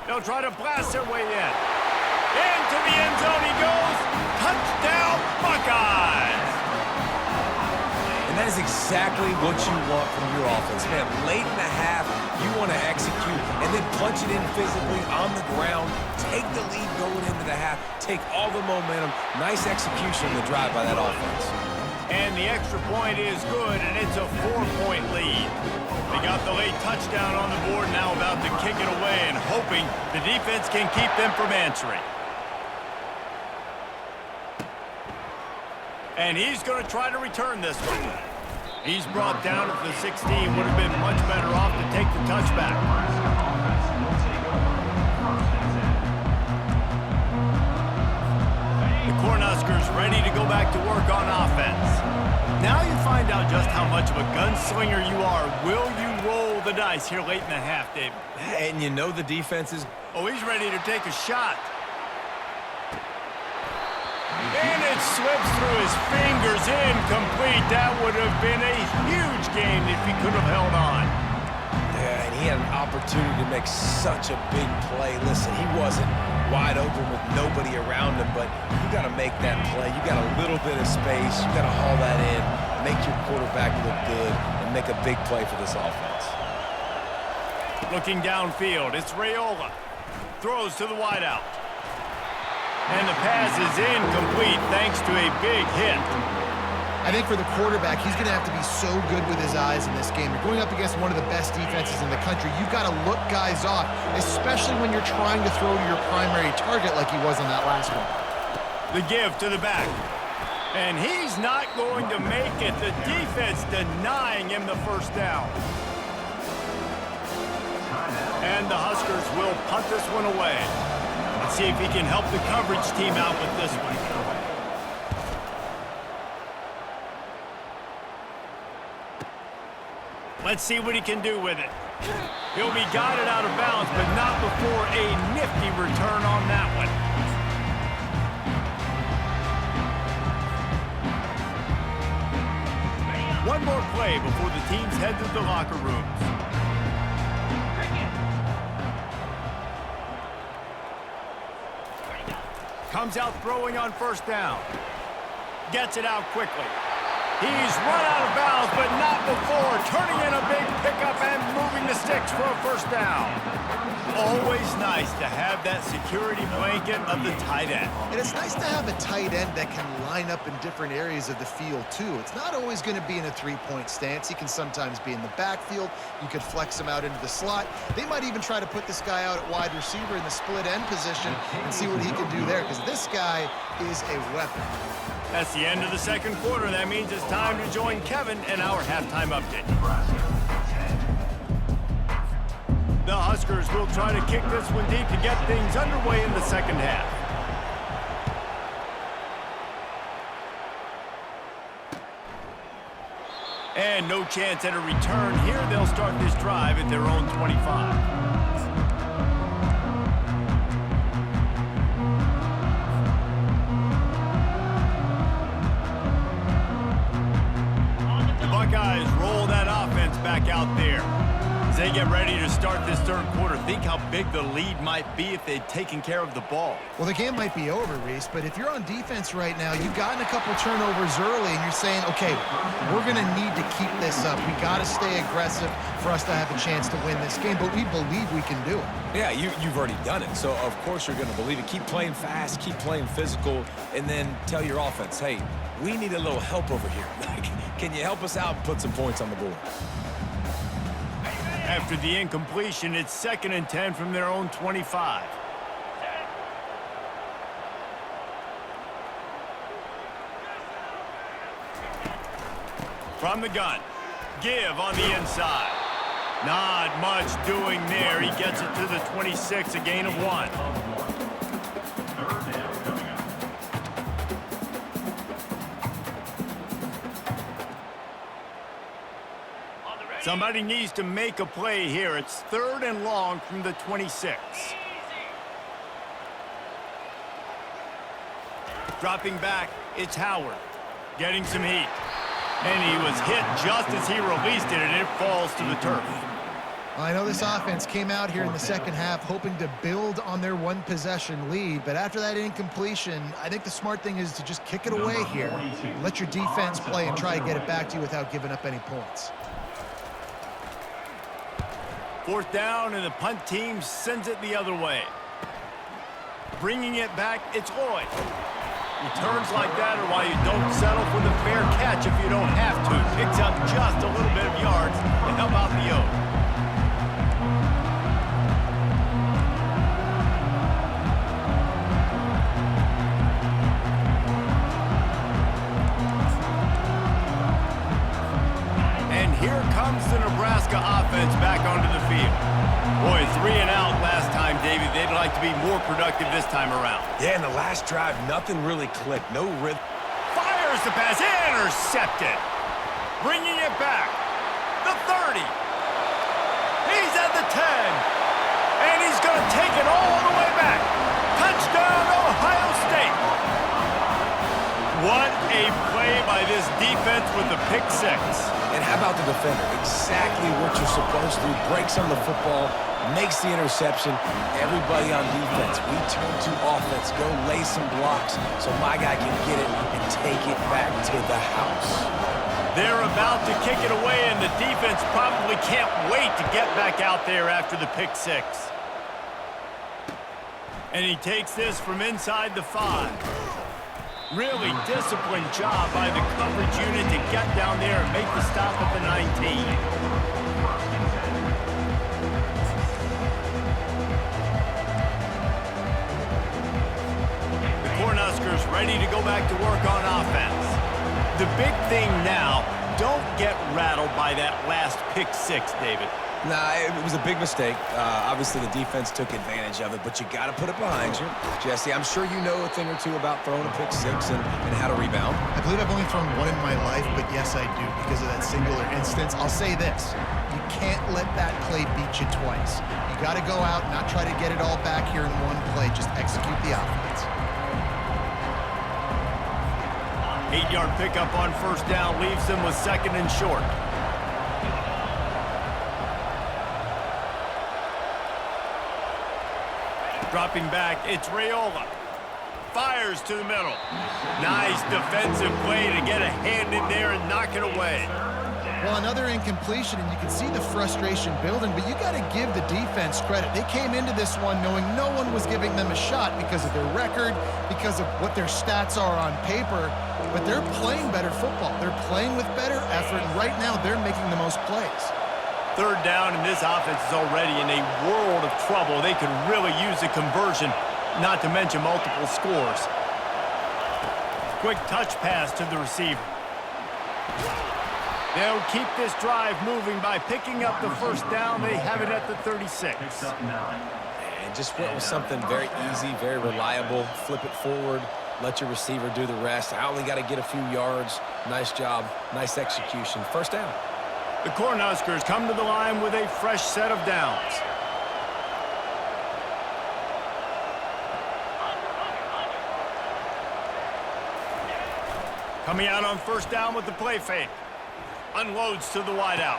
They'll try to blast their way in. Into the end zone he goes. Touchdown, Buckeyes! And that is exactly what you want from your offense, man. Late in the half, you want to execute and then punch it in physically on the ground, take the lead going into the half, take all the momentum. Nice execution on the drive by that offense. And the extra point is good, and it's a 4-point lead. They got the late touchdown on the board, now about to kick it away and hoping the defense can keep them from answering. And he's going to try to return this one. He's brought down at the 16. Would have been much better off to take the touchback. The Cornhuskers ready to go back to work on offense. Now you find out just how much of a gunslinger you are. Will you roll the dice here late in the half, David? And you know the defense is... Oh, he's ready to take a shot. And it slips through his fingers, incomplete. That would have been a huge gain if he could have held on. Yeah, and he had an opportunity to make such a big play. Listen, he wasn't wide open with nobody around him, but you got to make that play. You got a little bit of space. You got to haul that in, make your quarterback look good, and make a big play for this offense. Looking downfield, it's Raiola. Throws to the wideout. And the pass is incomplete thanks to a big hit. I think for the quarterback, he's going to have to be so good with his eyes in this game. You're going up against one of the best defenses in the country. You've got to look guys off, especially when you're trying to throw to your primary target like he was on that last one. The give to the back. And he's not going to make it. The defense denying him the first down. And the Huskers will punt this one away. Let's see if he can help the coverage team out with this one. Let's see what he can do with it. He'll be guided out of bounds, but not before a nifty return on that one. One more play before the teams head to the locker rooms. Comes out throwing on first down. Gets it out quickly. He's run out of bounds, but not before turning in a big pickup and moving the sticks for a first down. Always nice to have that security blanket of the tight end. And it's nice to have a tight end that can line up in different areas of the field, too. It's not always going to be in a three-point stance. He can sometimes be in the backfield. You could flex him out into the slot. They might even try to put this guy out at wide receiver in the split end position and see what he can do there, because this guy is a weapon. That's the end of the second quarter. That means it's time to join Kevin in our halftime update. The Huskers will try to kick this one deep to get things underway in the second half. And no chance at a return here. They'll start this drive at their own 25. Buckeyes roll that offense back out there as they get ready to start this third quarter. Think how big the lead might be if they'd taken care of the ball. Well, the game might be over, Reese, but if you're on defense right now, you've gotten a couple turnovers early, and you're saying, okay, we're going to need to keep this up. We got to stay aggressive for us to have a chance to win this game, but we believe we can do it. Yeah, you've already done it, so of course you're going to believe it. Keep playing fast, keep playing physical, and then tell your offense, hey, we need a little help over here. Can you help us out and put some points on the board? After the incompletion, it's 2nd and 10 from their own 25. From the gun, give on the inside. Not much doing there. He gets it to the 26, a gain of 1. Somebody needs to make a play here. It's 3rd and long from the 26. Dropping back, it's Howard. Getting some heat. And he was hit just as he released it, and it falls to the turf. I know this offense came out here in the second half hoping to build on their one-possession lead, but after that incompletion, I think the smart thing is to just kick it away here. Let your defense play and try to get it back to you without giving up any points. 4th down, and the punt team sends it the other way. Bringing it back, it's Lloyd. Returns like that are why you don't settle for the fair catch if you don't have to. Picks up just a little bit of yards to help out the O. And here comes the Nebraska offense back onto the field. Boy, 3 and out last time, David. They'd like to be more productive this time around. Yeah, in the last drive, nothing really clicked. No rhythm. Fires the pass. Intercepted. Bringing it back. The 30. He's at the 10. And he's going to take it all the way back. Touchdown, Ohio State. What a play by this defense with the pick 6. And how about the defender? Exactly what you're supposed to do. Breaks on the football, makes the interception. Everybody on defense, we turn to offense. Go lay some blocks so my guy can get it and take it back to the house. They're about to kick it away, and the defense probably can't wait to get back out there after the pick 6. And he takes this from inside the 5. Really disciplined job by the coverage unit to get down there and make the stop at the 19. The Cornhuskers ready to go back to work on offense. The big thing now, don't get rattled by that last pick 6, David. Nah, it was a big mistake. Obviously, the defense took advantage of it, but you got to put it behind you. Jesse, I'm sure you know a thing or two about throwing a pick 6 and how to rebound. I believe I've only thrown one in my life, but yes, I do, because of that singular instance. I'll say this. You can't let that play beat you twice. You got to go out and not try to get it all back here in one play. Just execute the offense. 8-yard pickup on 1st down leaves them with 2nd and short. Dropping back, it's Raiola. Fires to the middle. Nice defensive play to get a hand in there and knock it away. Well, another incompletion, and you can see the frustration building, but you got to give the defense credit. They came into this one knowing no one was giving them a shot because of their record, because of what their stats are on paper, but they're playing better football. They're playing with better effort, and right now they're making the most plays. Third down, and this offense is already in a world of trouble. They could really use a conversion, not to mention multiple scores. Quick touch pass to the receiver. They'll keep this drive moving by picking up the first down. They have it at the 36. And just went with something very easy, very reliable. Flip it forward, let your receiver do the rest. I only got to get a few yards. Nice job, nice execution. First down. The Cornhuskers come to the line with a fresh set of downs. Coming out on first down with the play fake. Unloads to the wideout.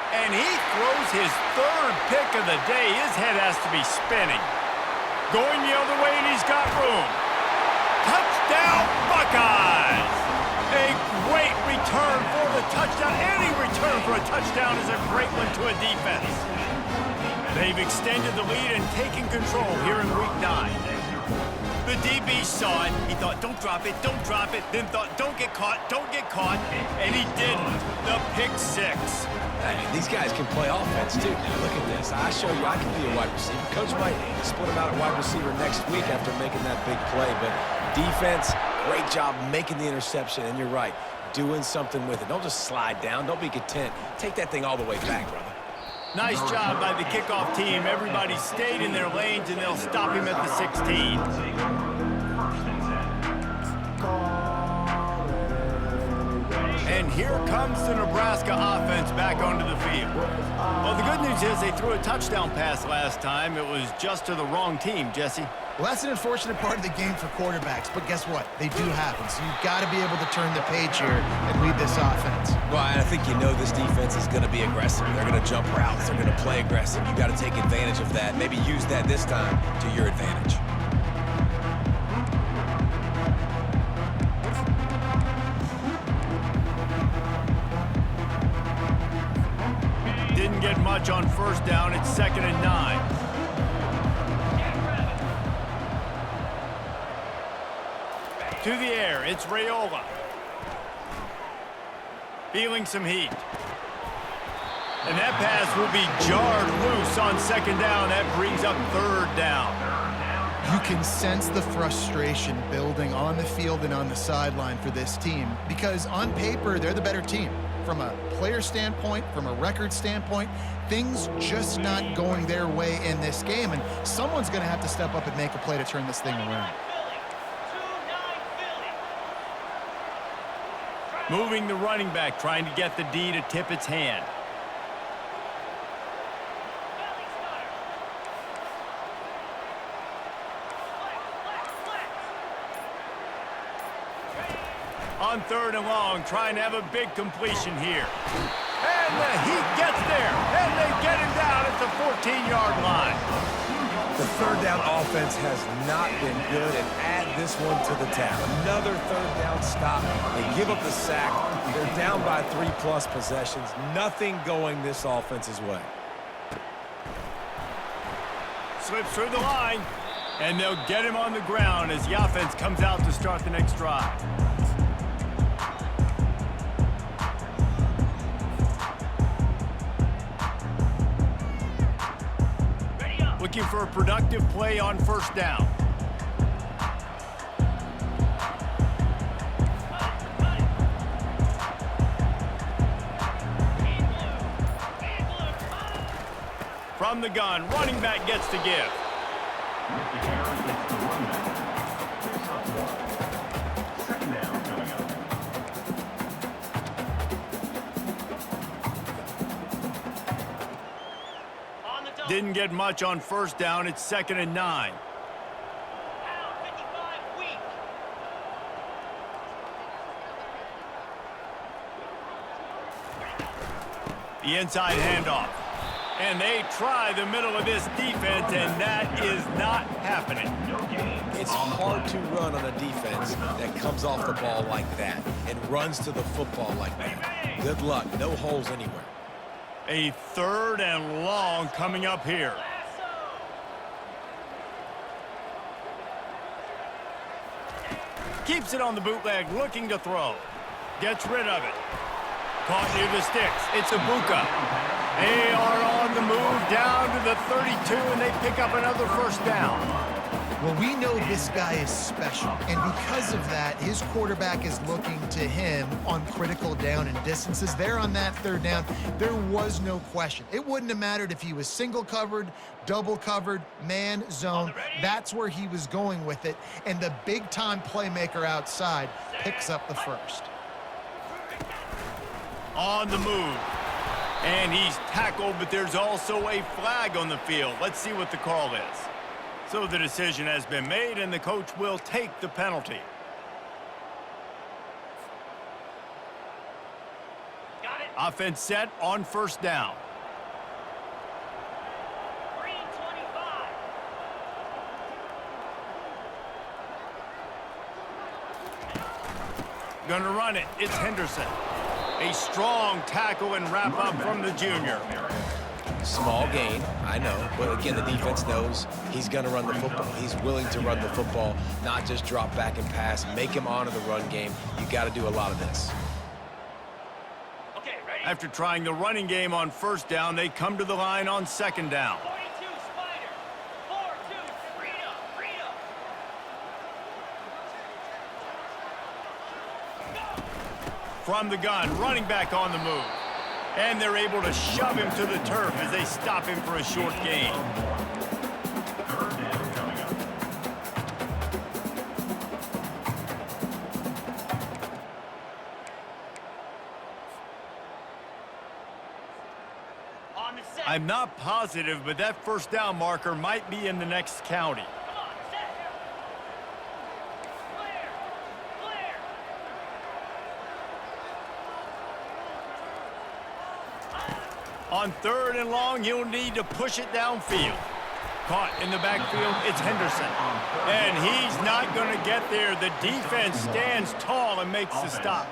And he throws his third pick of the day. His head has to be spinning. Going the other way, and he's got room. Touchdown, Buckeyes! A great return for the touchdown. Any return for a touchdown is a great one to a defense. They've extended the lead and taken control here in Week 9. The DB saw it. He thought, don't drop it, don't drop it. Then thought, don't get caught, don't get caught. And he didn't. The pick six. Hey, these guys can play offense, too. Now, look at this. I show you I can be a wide receiver. Coach might split him out at wide receiver next week after making that big play. But defense, great job making the interception. And you're right, doing something with it. Don't just slide down. Don't be content. Take that thing all the way back, brother. Nice job by the kickoff team. Everybody stayed in their lanes, and they'll stop him at the 16. And here comes the Nebraska offense back onto the field. Well, the good news is they threw a touchdown pass last time. It was just to the wrong team, Jesse. Well, that's an unfortunate part of the game for quarterbacks, but guess what? They do happen, so you've got to be able to turn the page here and lead this offense. Well, and I think you know this defense is going to be aggressive. They're going to jump routes. They're going to play aggressive. You've got to take advantage of that. Maybe use that this time to your advantage. Didn't get much on first down. It's 2nd and 9. To the air, it's Raiola. Feeling some heat. And that pass will be jarred loose on 2nd down. That brings up 3rd down. You can sense the frustration building on the field and on the sideline for this team because on paper, they're the better team. From a player standpoint, from a record standpoint, things just not going their way in this game, and someone's going to have to step up and make a play to turn this thing around. Moving the running back, trying to get the D to tip its hand. On 3rd and long, trying to have a big completion here. And the Heat gets there, and they get him down at the 14-yard line. The 3rd down offense has not been good, and add this one to the tab. Another 3rd down stop. They give up the sack. They're down by 3+ possessions. Nothing going this offense's way. Slips through the line, and they'll get him on the ground as the offense comes out to start the next drive. Looking for a productive play on first down. From the gun, running back gets to give. Didn't get much on first down. It's 2nd and 9. The inside handoff. And they try the middle of this defense, and that is not happening. It's hard to run on a defense that comes off the ball like that and runs to the football like that. Good luck. No holes anywhere. A 3rd and long coming up here. Keeps it on the bootleg, looking to throw. Gets rid of it. Caught near the sticks. It's Ibuka. They are on the move down to the 32, and they pick up another first down. Well, we know this guy is special, and because of that, his quarterback is looking to him on critical down and distances. There on that 3rd down, there was no question. It wouldn't have mattered if he was single covered, double covered, man, zone. That's where he was going with it, and the big-time playmaker outside picks up the first. On the move. And he's tackled, but there's also a flag on the field. Let's see what the call is. So the decision has been made, and the coach will take the penalty. Got it. Offense set on first down. Green 25. Gonna run it. It's Henderson. A strong tackle and wrap up from the junior. Small gain, I know, but again, the defense knows he's going to run the football. He's willing to run the football, not just drop back and pass, make him honor the run game. You got to do a lot of this. Okay, ready? After trying the running game on first down, they come to the line on 2nd down. 42 Spider. 4-2 Rita. From the gun, running back on the move. And they're able to shove him to the turf as they stop him for a short gain. 3rd down coming up. On the set. I'm not positive, but that first down marker might be in the next county. Come on, set. Clear. Clear. On 3rd and long, he'll need to push it downfield. Caught in the backfield, it's Henderson. And he's not going to get there. The defense stands tall and makes the stop.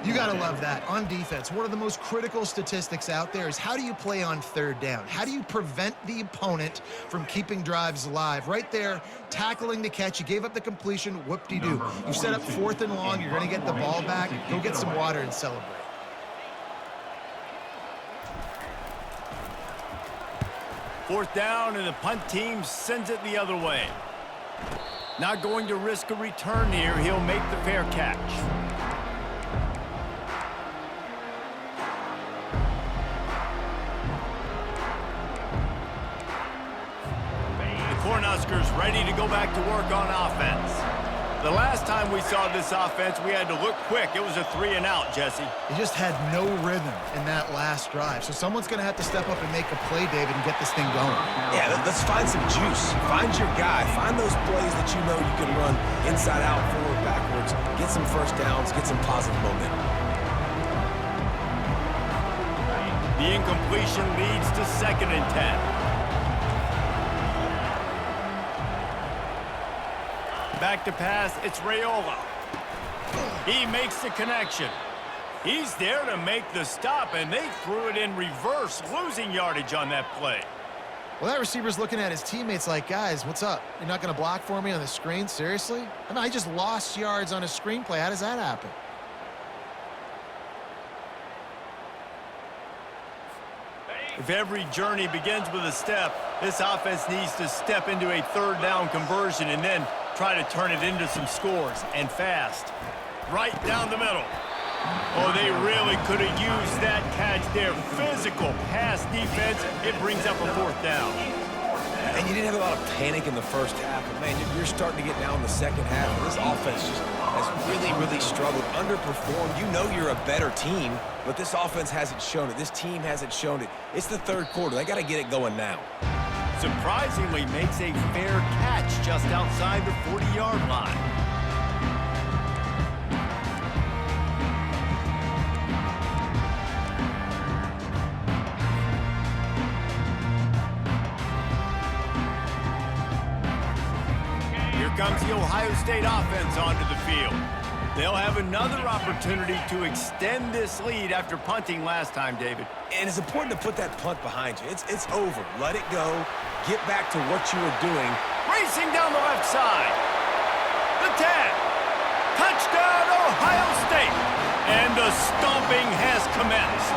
You got to love that. On defense, one of the most critical statistics out there is how do you play on 3rd down? How do you prevent the opponent from keeping drives alive? Right there, tackling the catch. You gave up the completion, whoop-de-doo. You set up 4th and long. You're going to get the ball back. Go get some water and celebrate. Fourth down, and the punt team sends it the other way. Not going to risk a return here. He'll make the fair catch. The Cornhuskers ready to go back to work on offense. The last time we saw this offense, we had to look quick. It was a 3-and-out, Jesse. He just had no rhythm in that last drive. So someone's going to have to step up and make a play, David, and get this thing going. Yeah, let's find some juice. Find your guy. Find those plays that you know you can run inside out, forward, backwards. Get some first downs. Get some positive momentum. The incompletion leads to 2nd and 10. Back to pass, it's Raiola. He makes the connection. He's there to make the stop, and they threw it in reverse, losing yardage on that play. Well, that receiver's looking at his teammates like, guys, what's up? You're not going to block for me on the screen? Seriously? I mean, I just lost yards on a screenplay. How does that happen? If every journey begins with a step, this offense needs to step into a 3rd down conversion and then try to turn it into some scores, and fast. Right down the middle. Oh, they really could have used that catch there. Physical pass defense. It brings up a 4th down. And you didn't have a lot of panic in the first half, but man, you're starting to get down in the second half. And this offense just has really struggled, underperformed. You know you're a better team, but this offense hasn't shown it. This team hasn't shown it. It's the 3rd quarter. They got to get it going now. Surprisingly makes a fair catch just outside the 40-yard line. comes the Ohio State offense onto the field. They'll have another opportunity to extend this lead after punting last time, David. And it's important to put that punt behind you. It's over. Let it go. Get back to what you were doing. Racing down the left side. The 10. Touchdown, Ohio State. And the stomping has commenced.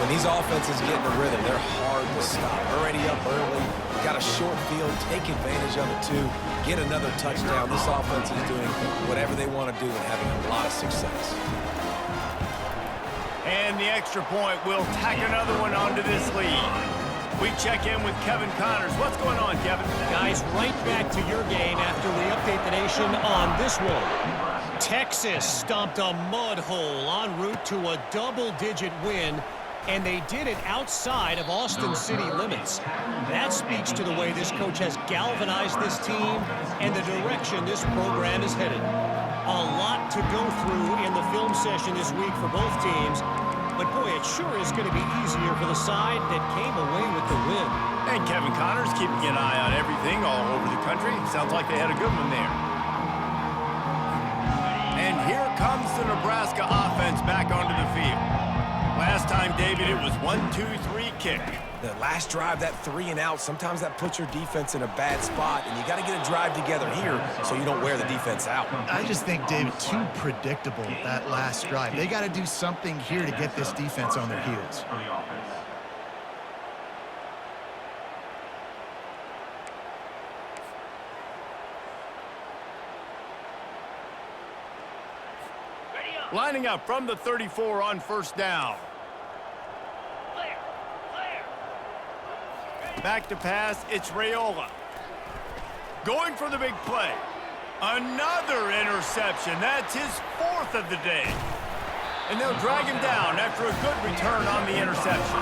When these offenses get in a rhythm, they're hard to stop. Already up early, got a short field, take advantage of it too, get another touchdown. This offense is doing whatever they want to do and having a lot of success. And the extra point will tack another one onto this lead. We check in with Kevin Connors. What's going on, Kevin? Guys, right back to your game after we update the nation on this one. Texas stomped a mud hole en route to a double-digit win, and they did it outside of Austin City limits. That speaks to the way this coach has galvanized this team and the direction this program is headed. A lot to go through in the film session this week for both teams, but boy, it sure is going to be easier for the side that came away with the win. And Kevin Connors keeping an eye on everything all over the country. Sounds like they had a good one there. And here comes the Nebraska offense back onto the field. Last time, David, it was 1-2-3 kick. The last drive, that 3 and out, sometimes that puts your defense in a bad spot, and you got to get a drive together here so you don't wear the defense out. I just think, David, too predictable, that last drive. They got to do something here to get this defense on their heels. For the offense. Ready up. Lining up from the 34 on first down. Clear. Clear. Back to pass, it's Raiola. Going for the big play. Another interception. That's his 4th of the day. And they'll drag him down after a good return on the interception.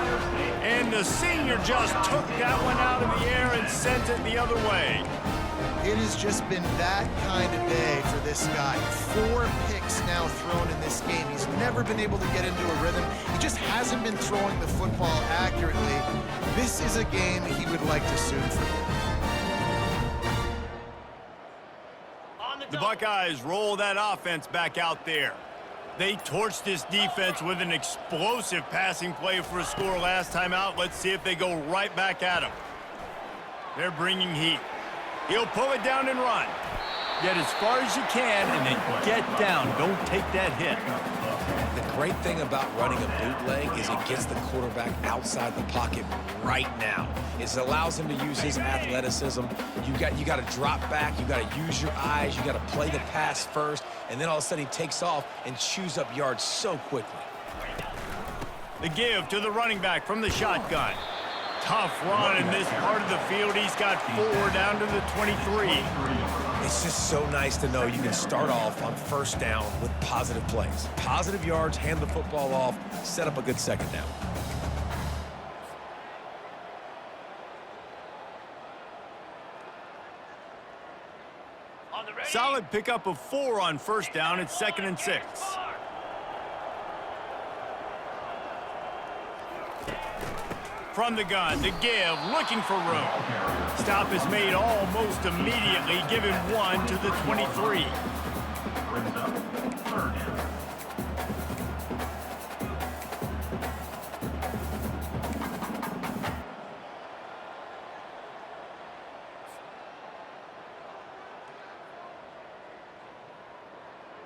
And the senior just took that one out of the air and sent it the other way. It has just been that kind of day for this guy. 4 picks now thrown in this game. He's never been able to get into a rhythm. He just hasn't been throwing the football accurately. This is a game he would like to soon forget. The Buckeyes roll that offense back out there. They torched this defense with an explosive passing play for a score last time out. Let's see if they go right back at him. They're bringing heat. He'll pull it down and run. Get as far as you can and then get down. Don't take that hit. The great thing about running a bootleg is it gets the quarterback outside the pocket right now. It allows him to use his athleticism. You got to drop back. You got to use your eyes. You got to play the pass first, and then all of a sudden he takes off and chews up yards so quickly. The give to the running back from the shotgun. Tough run in this part of the field. He's got 4 down to the 23. It's just so nice to know you can start off on first down with positive plays. Positive yards, hand the football off, set up a good second down. On the ready. Solid pickup of 4 on first down. It's 2nd and 6. From the gun, the give, looking for room. Stop is made almost immediately, giving 1 to the 23. Brings up 3rd down.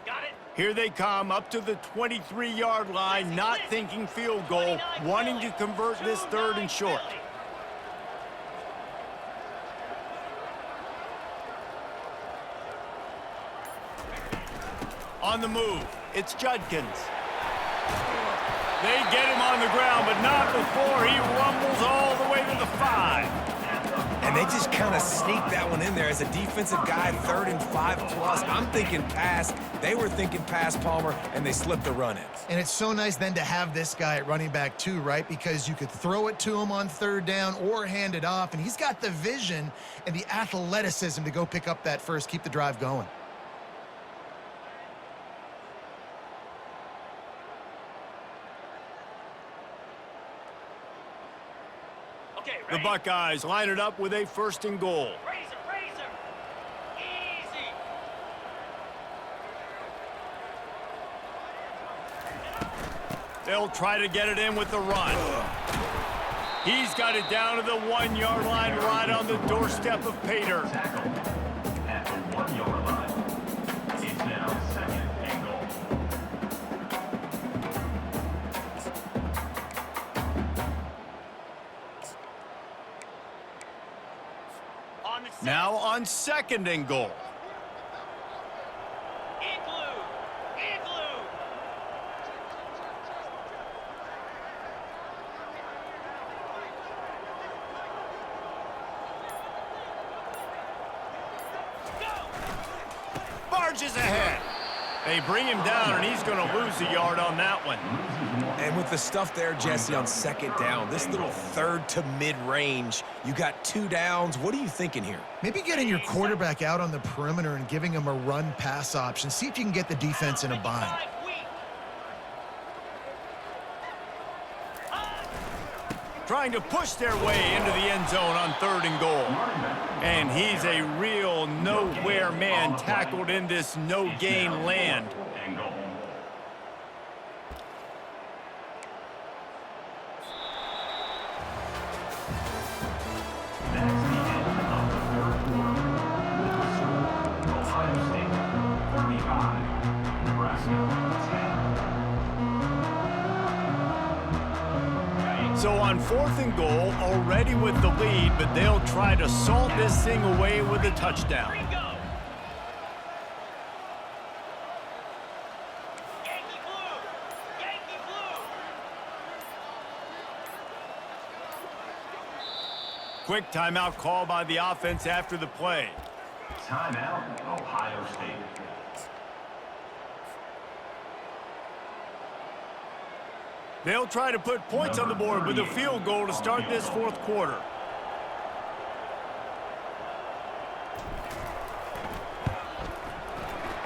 Got it. Here they come up to the 23-yard line, not thinking field goal, wanting to convert this 3rd and short. On the move, it's Judkins. They get him on the ground, but not before he rumbles all the way to the 5. And they just kind of sneak that one in there as a defensive guy, 3rd and 5+. I'm thinking pass. They were thinking pass, Palmer, and they slipped the run in. And it's so nice then to have this guy at running back too, right? Because you could throw it to him on 3rd down or hand it off, and he's got the vision and the athleticism to go pick up that first, keep the drive going. Okay, The ready. Buckeyes line it up with a 1st and goal. Razor, razor. They'll try to get it in with the run. He's got it down to the 1-yard line right on the doorstep of Pater. Tackle at the 1-yard line. It's now 2nd and goal. On the set. Now on 2nd and goal. Igloo. Igloo. Barges ahead. They bring him down, and he's going to lose a yard on that one. And with the stuff there, Jesse, on 2nd down, this little 3rd to mid-range, you got 2 downs. What are you thinking here? Maybe getting your quarterback out on the perimeter and giving him a run-pass option. See if you can get the defense in a bind. Trying to push their way into the end zone on 3rd and goal. And he's a real nowhere man tackled in this no-gain land. And goal. That's the end of the 3rd quarter. With the score, Ohio State 35, Nebraska 10. So on 4th and goal, already with the lead, but they'll try to salt this thing away with a touchdown. Go. Yankee blue. Yankee blue. Quick timeout call by the offense after the play. Timeout, Ohio State. They'll try to put points on the board with a field goal to start this 4th quarter.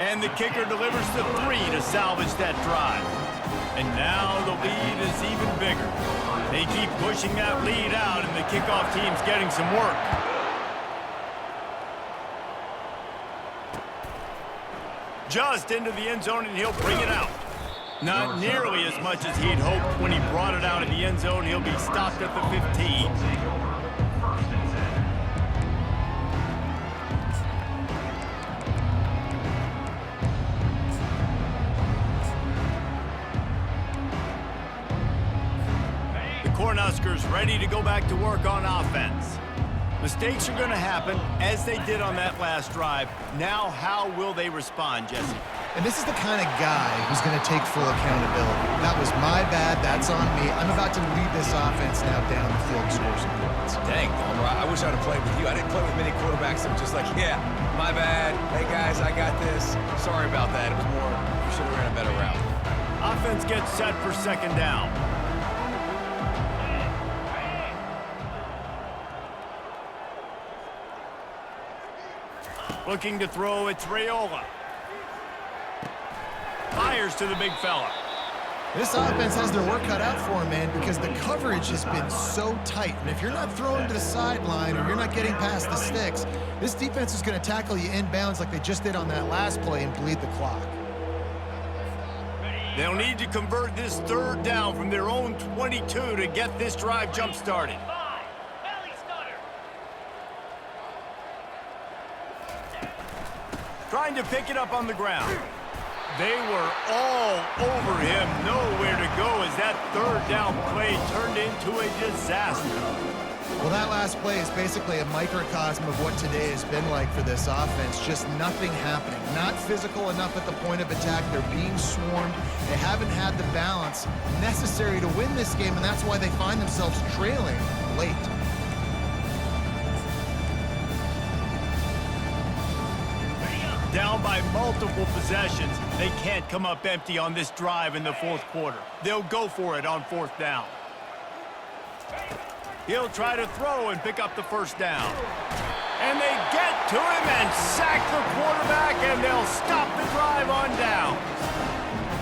And the kicker delivers the 3 to salvage that drive. And now the lead is even bigger. They keep pushing that lead out, and the kickoff team's getting some work. Just into the end zone, and he'll bring it out. Not nearly as much as he'd hoped when he brought it out of the end zone. He'll be stopped at the 15. Take over 1st and 10. The Cornhuskers ready to go back to work on offense. Mistakes are going to happen, as they did on that last drive. Now, how will they respond, Jesse? And this is the kind of guy who's going to take full accountability. That was my bad. That's on me. I'm about to lead this offense now down the field and score some points. Dang, Palmer, I wish I'd have played with you. I didn't play with many quarterbacks that were just like, yeah, my bad. Hey, guys, I got this. Sorry about that. It was more, we should have ran a better route. Offense gets set for 2nd down. Looking to throw, it's Raiola. Fires to the big fella. This offense has their work cut out for them, man, because the coverage has been so tight. And if you're not throwing to the sideline or you're not getting past the sticks, this defense is going to tackle you inbounds like they just did on that last play and bleed the clock. They'll need to convert this 3rd down from their own 22 to get this drive jump-started. Belly stutter. Trying to pick it up on the ground. They were all over him, nowhere to go as that 3rd down play turned into a disaster. Well, that last play is basically a microcosm of what today has been like for this offense. Just nothing happening. Not physical enough at the point of attack. They're being swarmed. They haven't had the balance necessary to win this game, and that's why they find themselves trailing late. Down by multiple possessions, they can't come up empty on this drive in the 4th quarter. They'll go for it on 4th down. He'll try to throw and pick up the 1st down. And they get to him and sack the quarterback, and they'll stop the drive on down.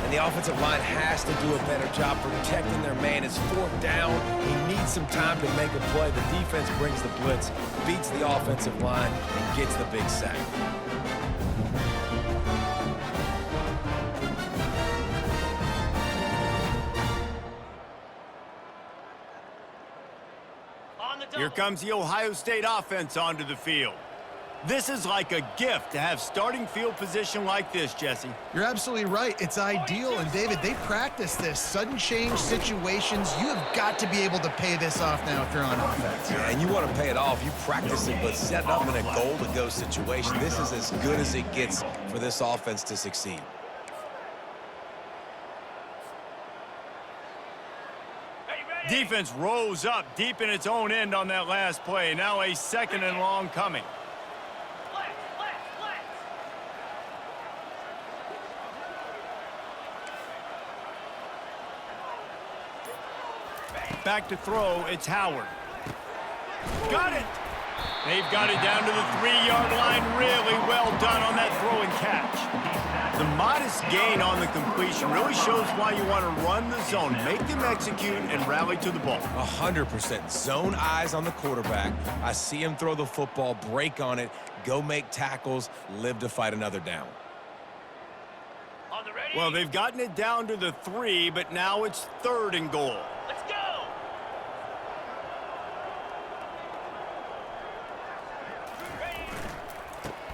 And the offensive line has to do a better job protecting their man. It's 4th down. He needs some time to make a play. The defense brings the blitz, beats the offensive line, and gets the big sack. on the double. Here comes the Ohio State offense onto the field. This is like a gift to have starting field position like this, Jesse. You're absolutely right. It's ideal. And, David, they practice this. Sudden change situations. You have got to be able to pay this off now if you're on offense. Yeah, and you want to pay it off. You practice it, but set it up in a goal-to-go situation. This is as good as it gets for this offense to succeed. Defense rose up deep in its own end on that last play. Now a 2nd and long coming. Back to throw, it's Howard. Got it! They've got it down to the 3-yard line. Really well done on that throw and catch. The modest gain on the completion really shows why you want to run the zone, make them execute, and rally to the ball. 100%. Zone eyes on the quarterback. I see him throw the football, break on it, go make tackles, live to fight another down. On the ready. Well, they've gotten it down to the 3, but now it's 3rd and goal. Let's go.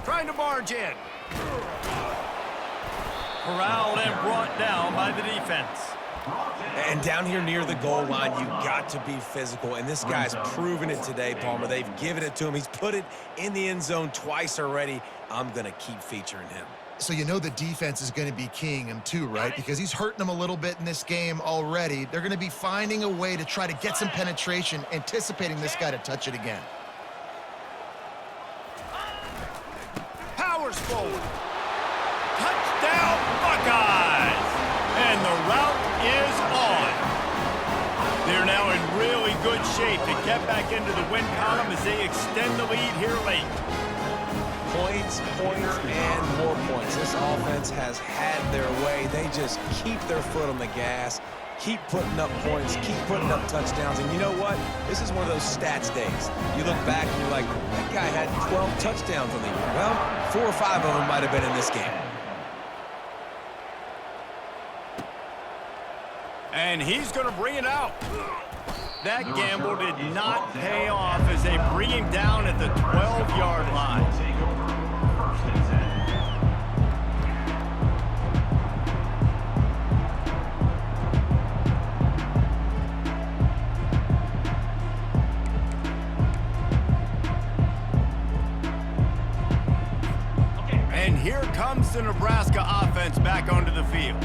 Trying to barge in. Corralled and brought down by the defense. And down here near the goal line, you got to be physical. And this guy's proven it today, Palmer. They've given it to him. He's put it in the end zone twice already. I'm going to keep featuring him. So you know the defense is going to be keying him too, right? Because he's hurting them a little bit in this game already. They're going to be finding a way to try to get some penetration, anticipating this guy to touch it again. Powers forward. Touchdown, Buckeyes! And the route is on. They're now in really good shape to get back into the win column as they extend the lead here late. Points, and more points. This offense has had their way. They just keep their foot on the gas, keep putting up points, keep putting up touchdowns. And you know what? This is one of those stats days. You look back and you're like, that guy had 12 touchdowns on the year. Well, 4 or 5 of them might have been in this game. And he's going to bring it out. That gamble did not pay off as they bring him down at the 12-yard line. And here comes the Nebraska offense back onto the field.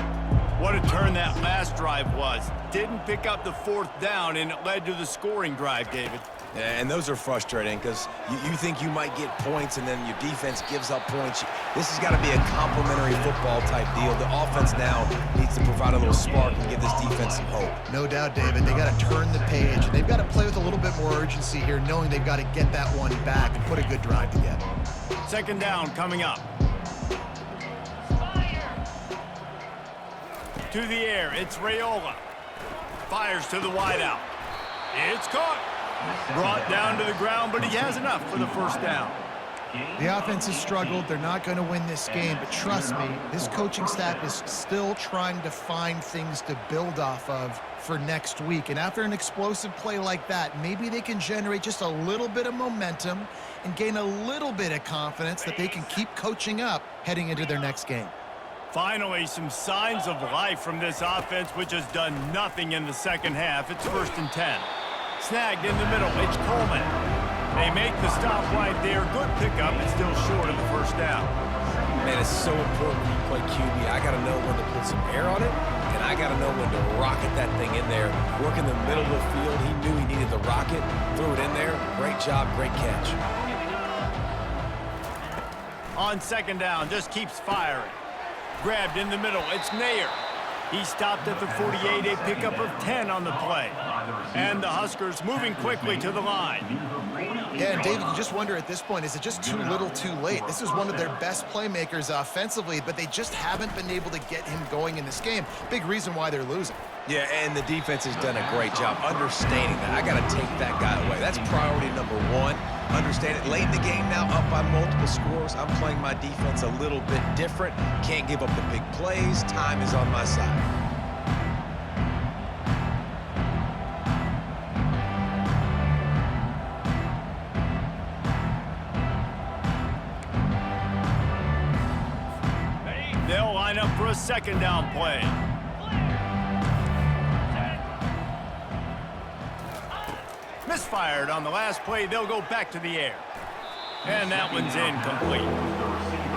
What a turn that last drive was. Didn't pick up the 4th down, and it led to the scoring drive, David. And those are frustrating because you think you might get points and then your defense gives up points. This has got to be a complementary football type deal. The offense now needs to provide a little spark and give this defense some hope. No doubt, David. They got to turn the page, and they've got to play with a little bit more urgency here, knowing they've got to get that one back and put a good drive together. 2nd down coming up. To the air, it's Raiola. Fires to the wideout. It's caught. Brought down to the ground, but he has enough for the 1st down. The offense has struggled. They're not going to win this game, but trust me, this coaching staff is still trying to find things to build off of for next week. And after an explosive play like that, maybe they can generate just a little bit of momentum and gain a little bit of confidence that they can keep coaching up heading into their next game. Finally, some signs of life from this offense, which has done nothing in the 2nd half. It's 1st and 10. Snagged in the middle, it's Coleman. They make the stop right there. Good pickup, it's still short of the 1st down. Man, it's so important when you play QB. I got to know when to put some air on it, and I got to know when to rocket that thing in there. Work in the middle of the field. He knew he needed the rocket. Threw it in there. Great job, great catch. On 2nd down, just keeps firing. Grabbed in the middle, it's Nair. He stopped at the 48, a pickup of 10 on the play. And the Huskers moving quickly to the line. Yeah, and David, you just wonder at this point, is it just too little too late? This is one of their best playmakers offensively, but they just haven't been able to get him going in this game. Big reason why they're losing. Yeah, and the defense has done a great job understanding that. I got to take that guy away. That's priority number 1. Understand it. Late in the game now, up by multiple scores. I'm playing my defense a little bit different. Can't give up the big plays. Time is on my side. second down play. Misfired on the last play. They'll go back to the air. And that one's incomplete.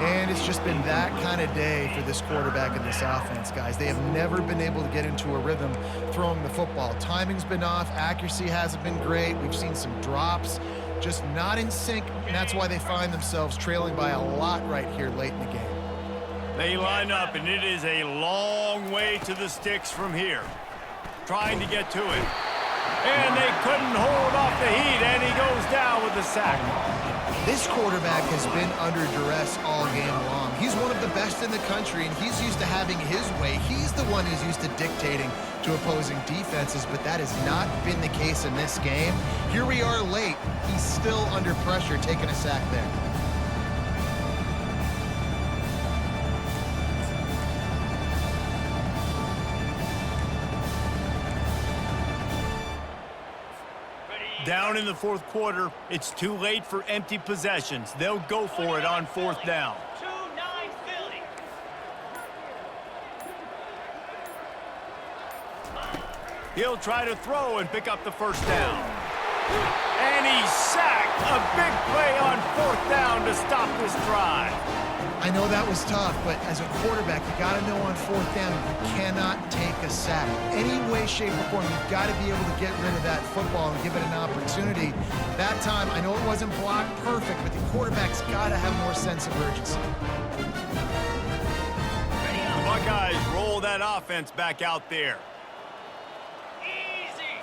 And it's just been that kind of day for this quarterback and this offense, guys. They have never been able to get into a rhythm throwing the football. Timing's been off. Accuracy hasn't been great. We've seen some drops, just not in sync, and that's why they find themselves trailing by a lot right here late in the game. They line up, and it is a long way to the sticks from here. Trying to get to it. And they couldn't hold off the heat, and he goes down with the sack. This quarterback has been under duress all game long. He's one of the best in the country, and he's used to having his way. He's the one who's used to dictating to opposing defenses, but that has not been the case in this game. Here we are late. He's still under pressure, taking a sack there. Down in the fourth quarter, it's too late for empty possessions. They'll go for it on fourth down. 2-9 Philly. He'll try to throw and pick up the first down. And he's sacked. A big play on fourth down to stop this drive. I know that was tough, but as a quarterback, you got to know on fourth down, you cannot take a sack. Any way, shape, or form, you've got to be able to get rid of that football and give it an opportunity. That time, I know it wasn't blocked perfect, but the quarterback's got to have more sense of urgency. The Buckeyes roll that offense back out there. Easy.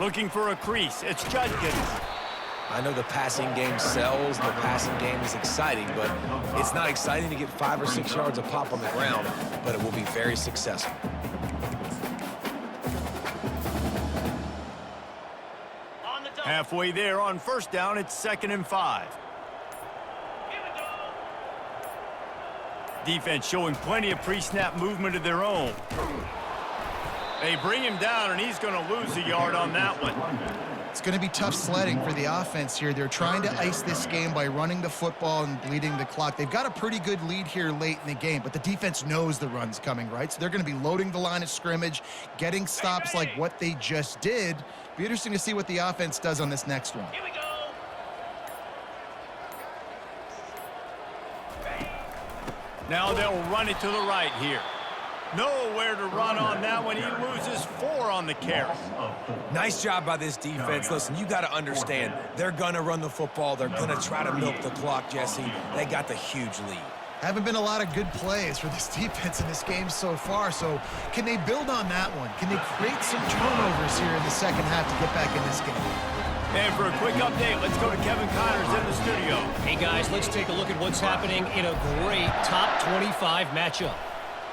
Looking for a crease. It's Judkins. I know the passing game sells, the passing game is exciting, but it's not exciting to get 5 or 6 yards of pop on the ground, but it will be very successful. On the double. Halfway there on first down, it's 2nd and 5. Here we go. Defense showing plenty of pre-snap movement of their own. They bring him down, and he's going to lose a yard on that one. It's going to be tough sledding for the offense here. They're trying to ice this game by running the football and bleeding the clock. They've got a pretty good lead here late in the game, but the defense knows the run's coming, right? So they're going to be loading the line of scrimmage, getting stops like what they just did. Be interesting to see what the offense does on this next one. Here we go. Now they'll run it to the right here. Nowhere to run on that one. He loses 4 on the carry. Nice job by this defense. Listen, you got to understand, they're going to run the football. They're going to try to milk the clock, Jesse. They got the huge lead. Haven't been a lot of good plays for this defense in this game so far, so can they build on that one? Can they create some turnovers here in the second half to get back in this game? And for a quick update, let's go to Kevin Connors in the studio. Hey, guys, let's take a look at what's happening in a great top 25 matchup.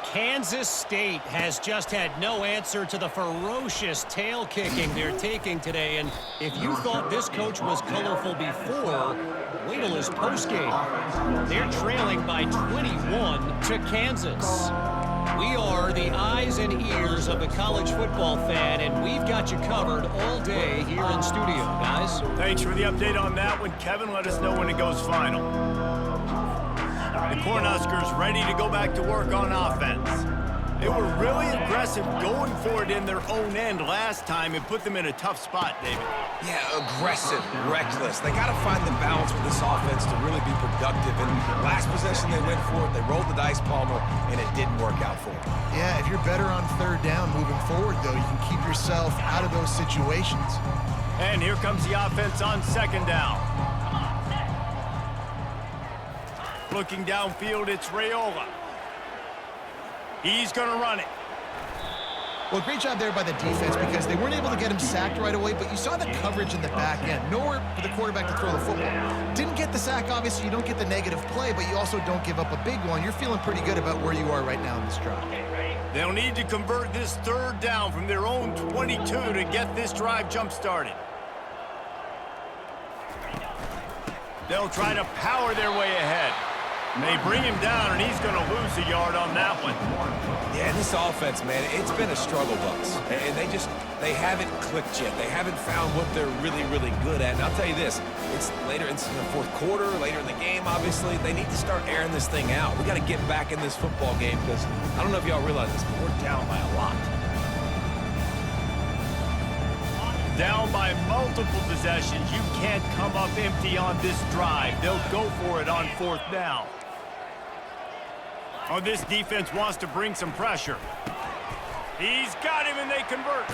Kansas State has just had no answer to the ferocious tail kicking they're taking today. And if you thought this coach was colorful before, wait till his postgame. They're trailing by 21 to Kansas. We are the eyes and ears of the college football fan, and we've got you covered all day here in studio, guys. Thanks for the update on that one, Kevin. Let us know when it goes final. The Cornhuskers ready to go back to work on offense. They were really aggressive going for it in their own end last time and put them in a tough spot, David. Yeah, aggressive, reckless. They got to find the balance with this offense to really be productive. And last possession they went for it, they rolled the dice, Palmer, and it didn't work out for them. Yeah, if you're better on third down moving forward, though, you can keep yourself out of those situations. And here comes the offense on second down. Looking downfield, it's Raiola. He's going to run it. Well, great job there by the defense because they weren't able to get him sacked right away, but you saw the coverage in the back end. Nowhere for the quarterback to throw the football. Didn't get the sack, obviously. You don't get the negative play, but you also don't give up a big one. You're feeling pretty good about where you are right now in this drive. They'll need to convert this third down from their own 22 to get this drive jump-started. They'll try to power their way ahead. They bring him down, and he's going to lose a yard on that one. Yeah, This offense, man, it's been a struggle bus. And they haven't clicked yet. They haven't found what they're really, really good at. And I'll tell you this, it's later in the fourth quarter, later in the game, obviously. They need to start airing this thing out. We got to get back in this football game because I don't know if y'all realize this, but we're down by a lot. Down by multiple possessions. You can't come up empty on this drive. They'll go for it on fourth down. Oh, this defense wants to bring some pressure. He's got him, and they convert.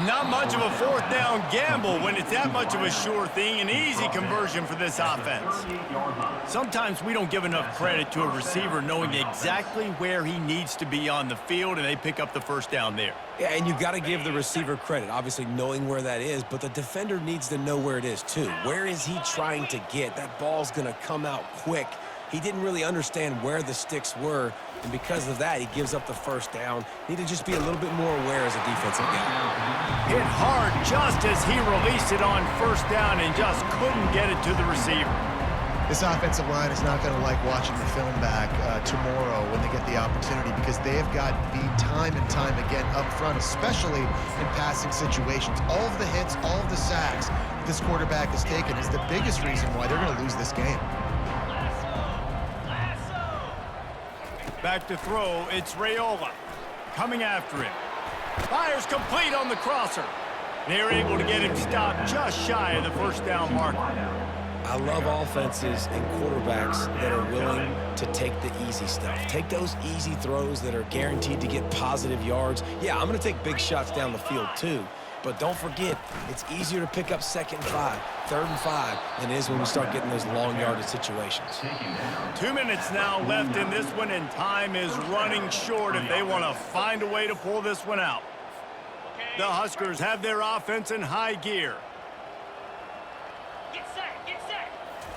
Not much of a fourth down gamble when it's that much of a sure thing. An easy conversion for this offense. Sometimes we don't give enough credit to a receiver knowing exactly where he needs to be on the field, and they pick up the first down there. Yeah, and you got to give the receiver credit, obviously knowing where that is, but the defender needs to know where it is too. Where is he trying to get? That ball's going to come out quick. He didn't really understand where the sticks were, and because of that, he gives up the first down. Need to just be a little bit more aware as a defensive guy. Hit hard just as he released it on first down and just couldn't get it to the receiver. This offensive line is not going to like watching the film back tomorrow when they get the opportunity because they have got beat time and time again up front, especially in passing situations. All of the hits, all of the sacks this quarterback has taken is the biggest reason why they're going to lose this game. Back to throw, it's Raiola. Coming after him. Fires complete on the crosser. They're able to get him stopped just shy of the first down marker. I love offenses and quarterbacks that are willing to take the easy stuff. Take those easy throws that are guaranteed to get positive yards. Yeah, I'm going to take big shots down the field too. But don't forget, it's easier to pick up 2nd and 5, 3rd and 5 than it is when we start getting those long yardage situations. 2 minutes now left in this one, and time is running short if they want to find a way to pull this one out. The Huskers have their offense in high gear. Get set,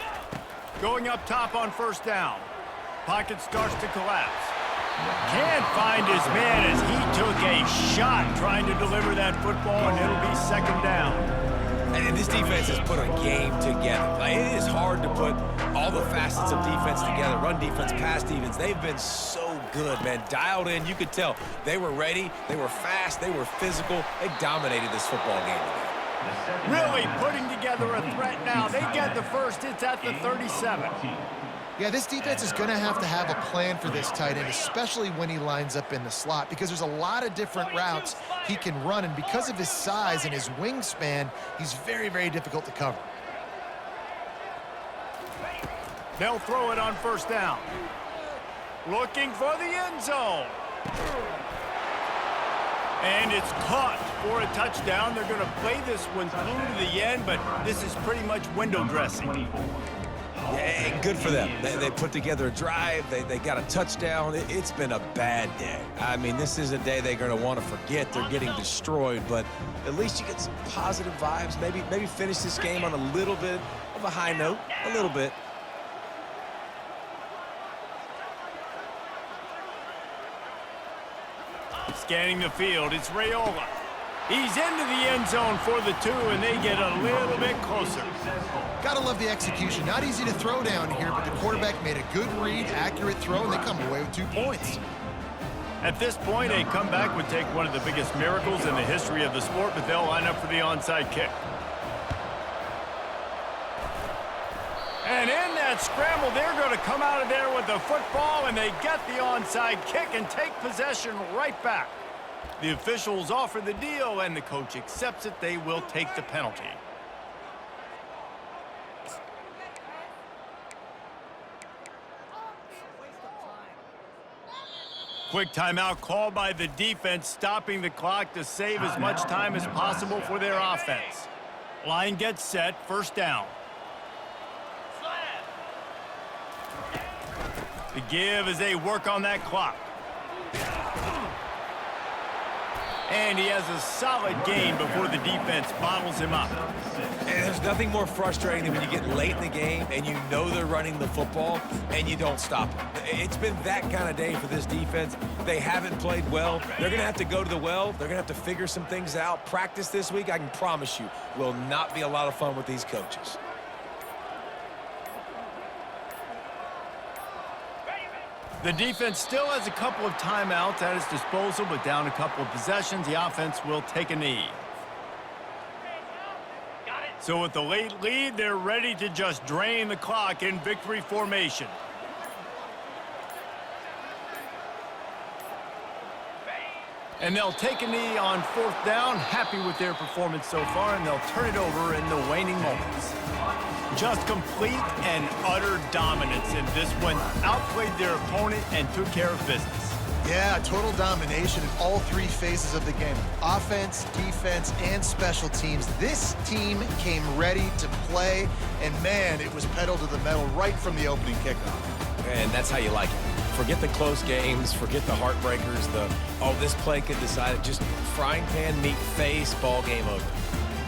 go! Going up top on first down. Pocket starts to collapse. Can't find his man as he took a shot trying to deliver that football, and it'll be 2nd down. And this defense has put a game together. Like, it is hard to put all the facets of defense together. Run defense, pass defense. They've been so good, man. Dialed in. You could tell they were ready. They were fast. They were physical. They dominated this football game today. Really putting together a threat now. They get the first. It's at the 37. Yeah, this defense is going to have a plan for this tight end, especially when he lines up in the slot, because there's a lot of different routes he can run, and because of his size and his wingspan, he's very, very difficult to cover. They'll throw it on first down. Looking for the end zone. And it's caught for a touchdown. They're going to play this one through to the end, but this is pretty much window dressing. Yeah, good for them. They put together a drive. They got a touchdown. It's been a bad day. I mean, this is a day they're going to want to forget. They're getting destroyed, but at least you get some positive vibes. Maybe finish this game on a little bit of a high note, a little bit. Scanning the field, it's Raiola. He's into the end zone for the 2, and they get a little bit closer. Gotta love the execution. Not easy to throw down here, but the quarterback made a good read, accurate throw, and they come away with 2 points. At this point, a comeback would take one of the biggest miracles in the history of the sport, but they'll line up for the onside kick. And in that scramble, they're going to come out of there with the football, and they get the onside kick and take possession right back. The officials offer the deal, and the coach accepts it. They will take the penalty. Quick timeout called by the defense, stopping the clock to save as much time as possible for their offense. Line gets set, first down. The give as they work on that clock. And he has a solid gain before the defense bottles him up. And there's nothing more frustrating than when you get late in the game and you know they're running the football and you don't stop them. It's been that kind of day for this defense. They haven't played well. They're going to have to go to the well. They're going to have to figure some things out. Practice this week, I can promise you, will not be a lot of fun with these coaches. The defense still has a couple of timeouts at its disposal, but down a couple of possessions, the offense will take a knee. So with the late lead, they're ready to just drain the clock in victory formation. And they'll take a knee on 4th down, happy with their performance so far, and they'll turn it over in the waning moments. Just complete and utter dominance in this one. Outplayed their opponent and took care of business. Yeah, total domination in all three phases of the game. Offense, defense, and special teams. This team came ready to play, and man, it was pedal to the metal right from the opening kickoff. And that's how you like it. Forget the close games, forget the heartbreakers, this play could decide it. Just frying pan, meat face, ball game over.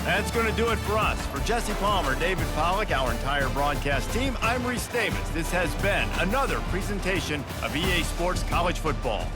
That's going to do it for us. For Jesse Palmer, David Pollack, our entire broadcast team, I'm Reese Davis. This has been another presentation of EA Sports College Football.